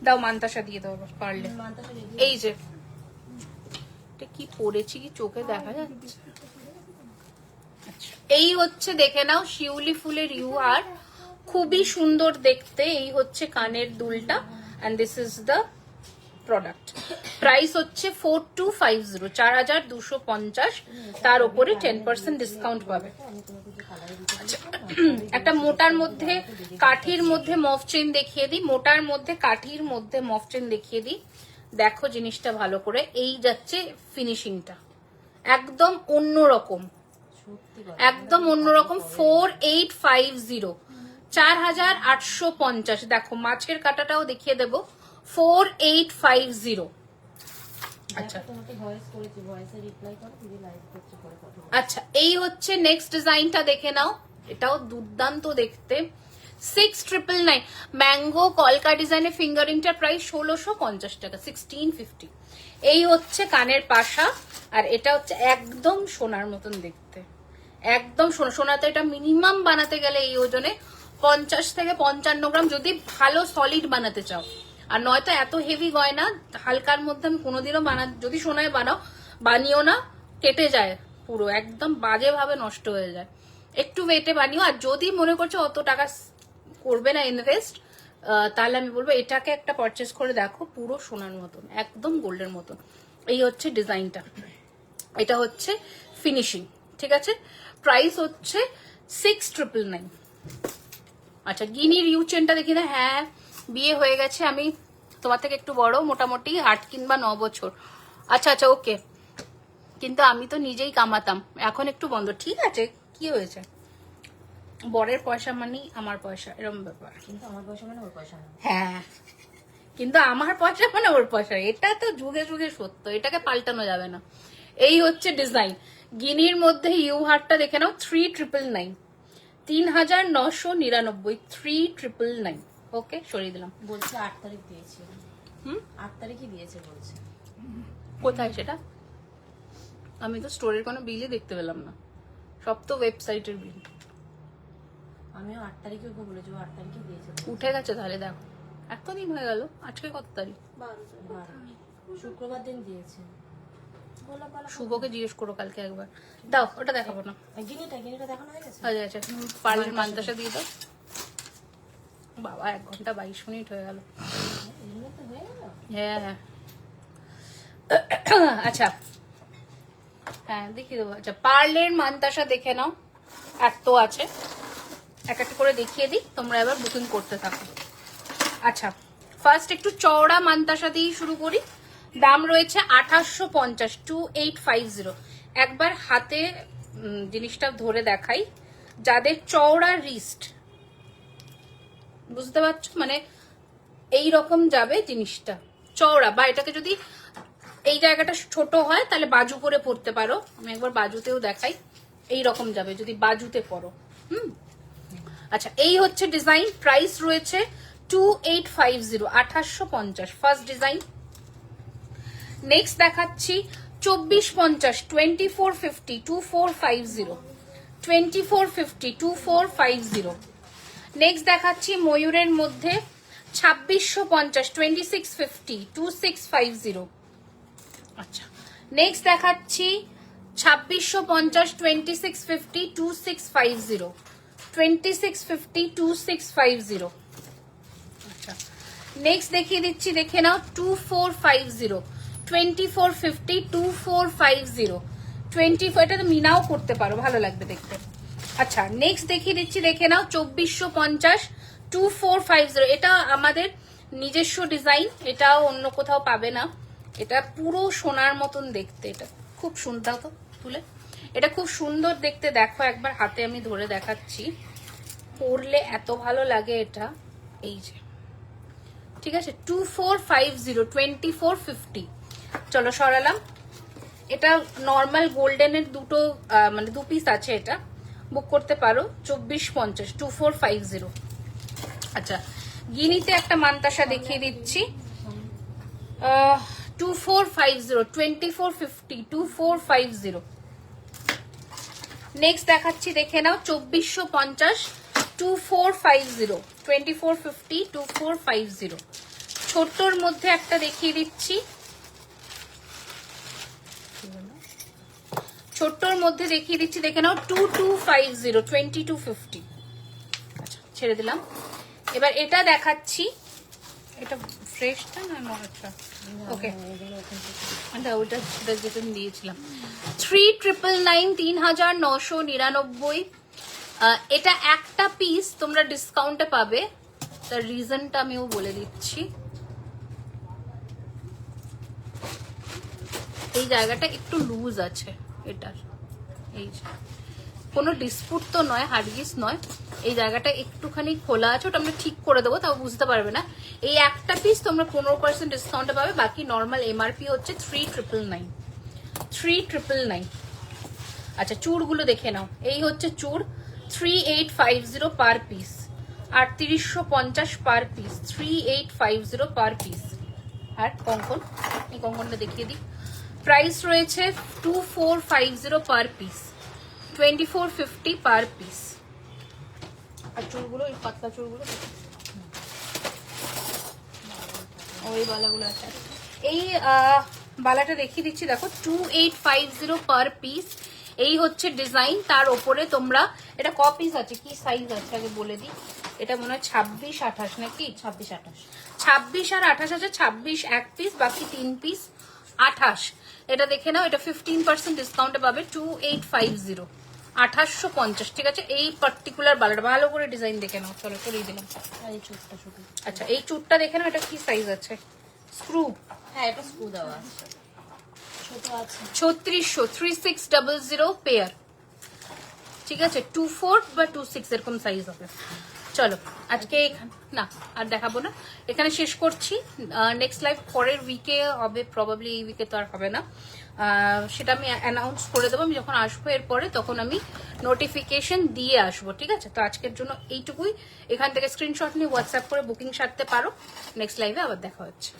দাও মান্তাসা দিয়ে দাও পারলে। মানতাসা রেডি। এই যে এটা কি পরেছি কি চোখে দেখা যাচ্ছে? আচ্ছা, এই হচ্ছে দেখে নাও শিউলি ফুলের ইউ হার, খুবই সুন্দর দেখতে। এই হচ্ছে কানের দুলটা and this is the product. Price হচ্ছে 4250, 4250। তার উপরে 10% ডিসকাউন্ট পাবে। আচ্ছা, একটা মোটার মধ্যে কাঠির মধ্যে মফ চেন দেখিয়ে দিই, মোটার মধ্যে কাঠির মধ্যে মফ চেন দেখিয়ে দিই। দেখো জিনিসটা ভালো করে, এই যাচ্ছে ফিনিশিংটা একদম অন্যরকম, সত্যি কথা। একদম অন্যরকম। 4850, 4850। দেখো মাছের কাটাটাও দেখিয়ে দেবো, 4850। আচ্ছা তোমাকে ভয়েস করেছি, ভয়েসে রিপ্লাই করো, দিদি লাইভ করছে, পরে কথা বলবো। আচ্ছা, এই হচ্ছে নেক্সট ডিজাইনটা দেখে নাও, এটাও দুর্দান্ত দেখতে। 6999 ম্যাঙ্গো কলকা ডিজাইনের ফিঙ্গারিংটার প্রাইস 1650 টাকা, 1650। এই হচ্ছে কানের পাশা, আর এটা হচ্ছে একদম সোনার মতন দেখতে, একদম সোনা। সোনাতে এটা মিনিমাম বানাতে গেলে এই ওজনে 50 থেকে 55 গ্রাম, যদি ভালো সলিড বানাতে চাও। আর নয়তো এত হেভি গয়না হালকার মধ্যে আমি কোনোদিনও যদি সোনায় বানিও না, কেটে যায় পুরো, একদম বাজে ভাবে নষ্ট হয়ে যায়। একটু ওয়েটে বানিও। আর যদি মনে করছো অত টাকা করবে না ইনভেস্ট, তাহলে আমি বলবো এটাকে একটা পারচেস করে দেখো, পুরো সোনার মতন, একদম গোল্ডের মতন। এই হচ্ছে ডিজাইনটা, এটা হচ্ছে ফিনিশিং, ঠিক আছে। প্রাইস হচ্ছে 6999। আচ্ছা, গিনির ইউ চেনটা দেখি না। হ্যাঁ, বিয়ে হয়ে গেছে, আমি তোমার থেকে একটু বড়, মোটামুটি 8 কিংবা 9 বছর। আচ্ছা আচ্ছা, ওকে। কিন্তু আমি তো নিজেই কামাতাম, এখন একটু বন্ধ। ঠিক আছে, কি হয়েছে? বরের পয়সা মানেই আমার পয়সা, এরকম ব্যাপার। কিন্তু আমার পয়সা মানে ওর পয়সা না। হ্যাঁ, কিন্তু আমার পয়সা মানে ওর পয়সা, এটা তো যুগে যুগে সত্য, এটাকে পাল্টানো যাবে না। এই হচ্ছে ডিজাইন। গিনির মধ্যে ইউ হারটা দেখে নাও, 3999, 3999, 3999। ওকে, সরিয়ে দিলাম। বলছে 8 তারিখ দিয়েছে। 8 তারিখই দিয়েছে বলছে। কোথায় সেটা? আমি তো স্টোরের কোনো বিলই দেখতে পেলাম না, সব তো ওয়েবসাইটের বিল। আমিও 8 তারিখে ওকে বলেছি, 8 তারিখে দিয়েছে। উঠে গেছে তাহলে, দেখো এতদিন হয়ে গেল। আজকে কত তারিখ? 12 শুক্রবার দিন দিয়েছে। বলা বলা শুভকে জিজ্ঞেস করো কালকে একবার। দাও, ওটা দেখাবো না। গিনিটা দেখানো হয়ে গেছে। হয়ে গেছে, পারলে মান্তাসা দিয়ে দাও। বাবা, 1 ঘন্টা 22 মিনিট হয়ে গেল। এগুলো তো হয়ে গেল। হ্যাঁ, আচ্ছা, হ্যাঁ দেখিয়ে দেবো। আচ্ছা, পার্লের মান্তাসা দেখে নাও, এত আছে, এক একটা করে দেখিয়ে দিই, তোমরা এবার বুকিং করতে থাকো। আচ্ছা, ফার্স্ট একটু চওড়া মান্তাসা দিয়ে শুরু করি। দাম রয়েছে 2850, 2850। একবার হাতে জিনিসটা ধরে দেখাই, যাদের চওড়া রিস্ট, বুঝতে পারছো, মানে এই রকম যাবে জিনিসটা চওড়া, বা এটাকে যদি এই জায়গাটা ছোট হয় তাহলে বাজু করে পরতে পারো। আমি একবার বাজুতেও দেখাই, এই রকম যাবে যদি বাজুতে পরো। আচ্ছা, এই হচ্ছে ডিজাইন। প্রাইস রয়েছে 2850, 2850। First design. নেক্সট দেখাচ্ছি 2450, 2450, 2450, 2450, 2450। নেক্সট দেখাচ্ছি ময়ূরের মধ্যে 2650, 2650, 2650। আচ্ছা, নেক্সট দেখাচ্ছি 2650, 2650, 2650, 2650, 2650। আচ্ছা, নেক্সট দেখিয়ে দিচ্ছি, দেখে নাও 2450, 2450, 2450, 24। এটা তো মিনাও করতে পারো, ভালো লাগবে দেখতে। আচ্ছা, নেক্সট দেখিয়ে দিচ্ছি, দেখে নাও 2450, 2450। এটা আমাদের নিজস্ব ডিজাইন, এটাও অন্য কোথাও পাবে না। এটা পুরো সোনার মতন দেখতে, এটা খুব সুন্দর। তো তুলে, এটা খুব সুন্দর দেখতে। দেখো একবার হাতে আমি ধরে দেখাচ্ছি, পরলে এত ভালো লাগে এটা। এই যে, ঠিক আছে, 2450, 2450। চলো সরালাম। এটা নর্মাল গোল্ডেনের দুটো মানে 2 পিস আছে, এটা বুক করতে পারো। 2450, 2450। আচ্ছা, গিনিতে একটা মান্তাসা দেখিয়ে দিচ্ছি, 2450, 2450, 2450। নেক্সট দেখাচ্ছি, দেখে নাও 2450, 2450, 2450, 2450। ছোট্টর মধ্যে একটা দেখিয়ে দিচ্ছি, দেখে নাও 2250, 2250। আচ্ছা ছেড়ে দিলাম। এবার এটা দেখাচ্ছি, এটা ফ্রেশটা না আচ্ছা ওকে, ওটা যেটা দিয়েছিলাম 3999, 3999। এটা একটা পিস তোমরা ডিসকাউন্টে পাবে, তার রিজনটা আমিও বলে দিচ্ছি। এই জায়গাটা একটু লুজ আছে এটার, এই যে কোনো ডিসপুট তো নয়, হার্ডগিস নয়, এই জায়গাটা একটুখানি খোলা আছে, ওটা আমরা ঠিক করে দেবো, তাও বুঝতে পারবে না। এই একটা পিস তোমরা 15% ডিসকাউন্টে পাবে, বাকি নর্মাল এমআরপি হচ্ছে 3999, 3999। আচ্ছা চুড়গুলো দেখে নাও, এই হচ্ছে চুড় 3850 per piece, 3850 per piece, 3850 per piece. আর কঙ্কন, এই কঙ্কনটা দেখিয়ে দিই, প্রাইস রয়েছে 2450 পার পিস, 2450 পার পিস। আর চুড়গুলো, এই পাতলা চুড়গুলো ওই বালাগুলো আছে। এই বালাটা দেখিয়ে দিচ্ছি, দেখো 2850 পার পিস। এই হচ্ছে ডিজাইন, তার ওপরে তোমরা, এটা ক পিস আছে, কি সাইজ আছে আগে বলে দিই, এটা মনে হয় 26-28 নাকি, 26-28, 26 আর 28 আছে, 26 এক পিস, বাকি 3 পিস 28। এটা দেখে নাও, এটা 15% ডিসকাউন্টে পাবে, 2850, 2850। ঠিক আছে, এই পার্টিকুলার বালাটা ভালো করে ডিজাইন দেখে নাও, চলো করিয়ে দিলাম। আর এই চোখটা ছোট। আচ্ছা এই চুটটা দেখে নাও, এটা কি সাইজ আছে, স্ক্রু, হ্যাঁ এটা স্ক্রু দেওয়া আছে, ছোট আছে। 3600, 3600 পেয়ার। ঠিক আছে, 24 বা 26 এরকম সাইজ হবে। চলো আজকে না আর দেখাবো না, এখানে শেষ করছি। নেক্সট লাইভ পরের উইকে হবে, প্রবাবলি এই উইকে তো আর হবে না, সেটা আমি অ্যানাউন্স করে দেবো। আমি যখন আসবো এরপরে তখন আমি নোটিফিকেশন দিয়ে আসবো। ঠিক আছে, তো আজকের জন্য এইটুকুই। এখান থেকে স্ক্রিনশট নিয়ে হোয়াটসঅ্যাপ করে বুকিং সারতে পারো। নেক্সট লাইভে আবার দেখা হচ্ছে।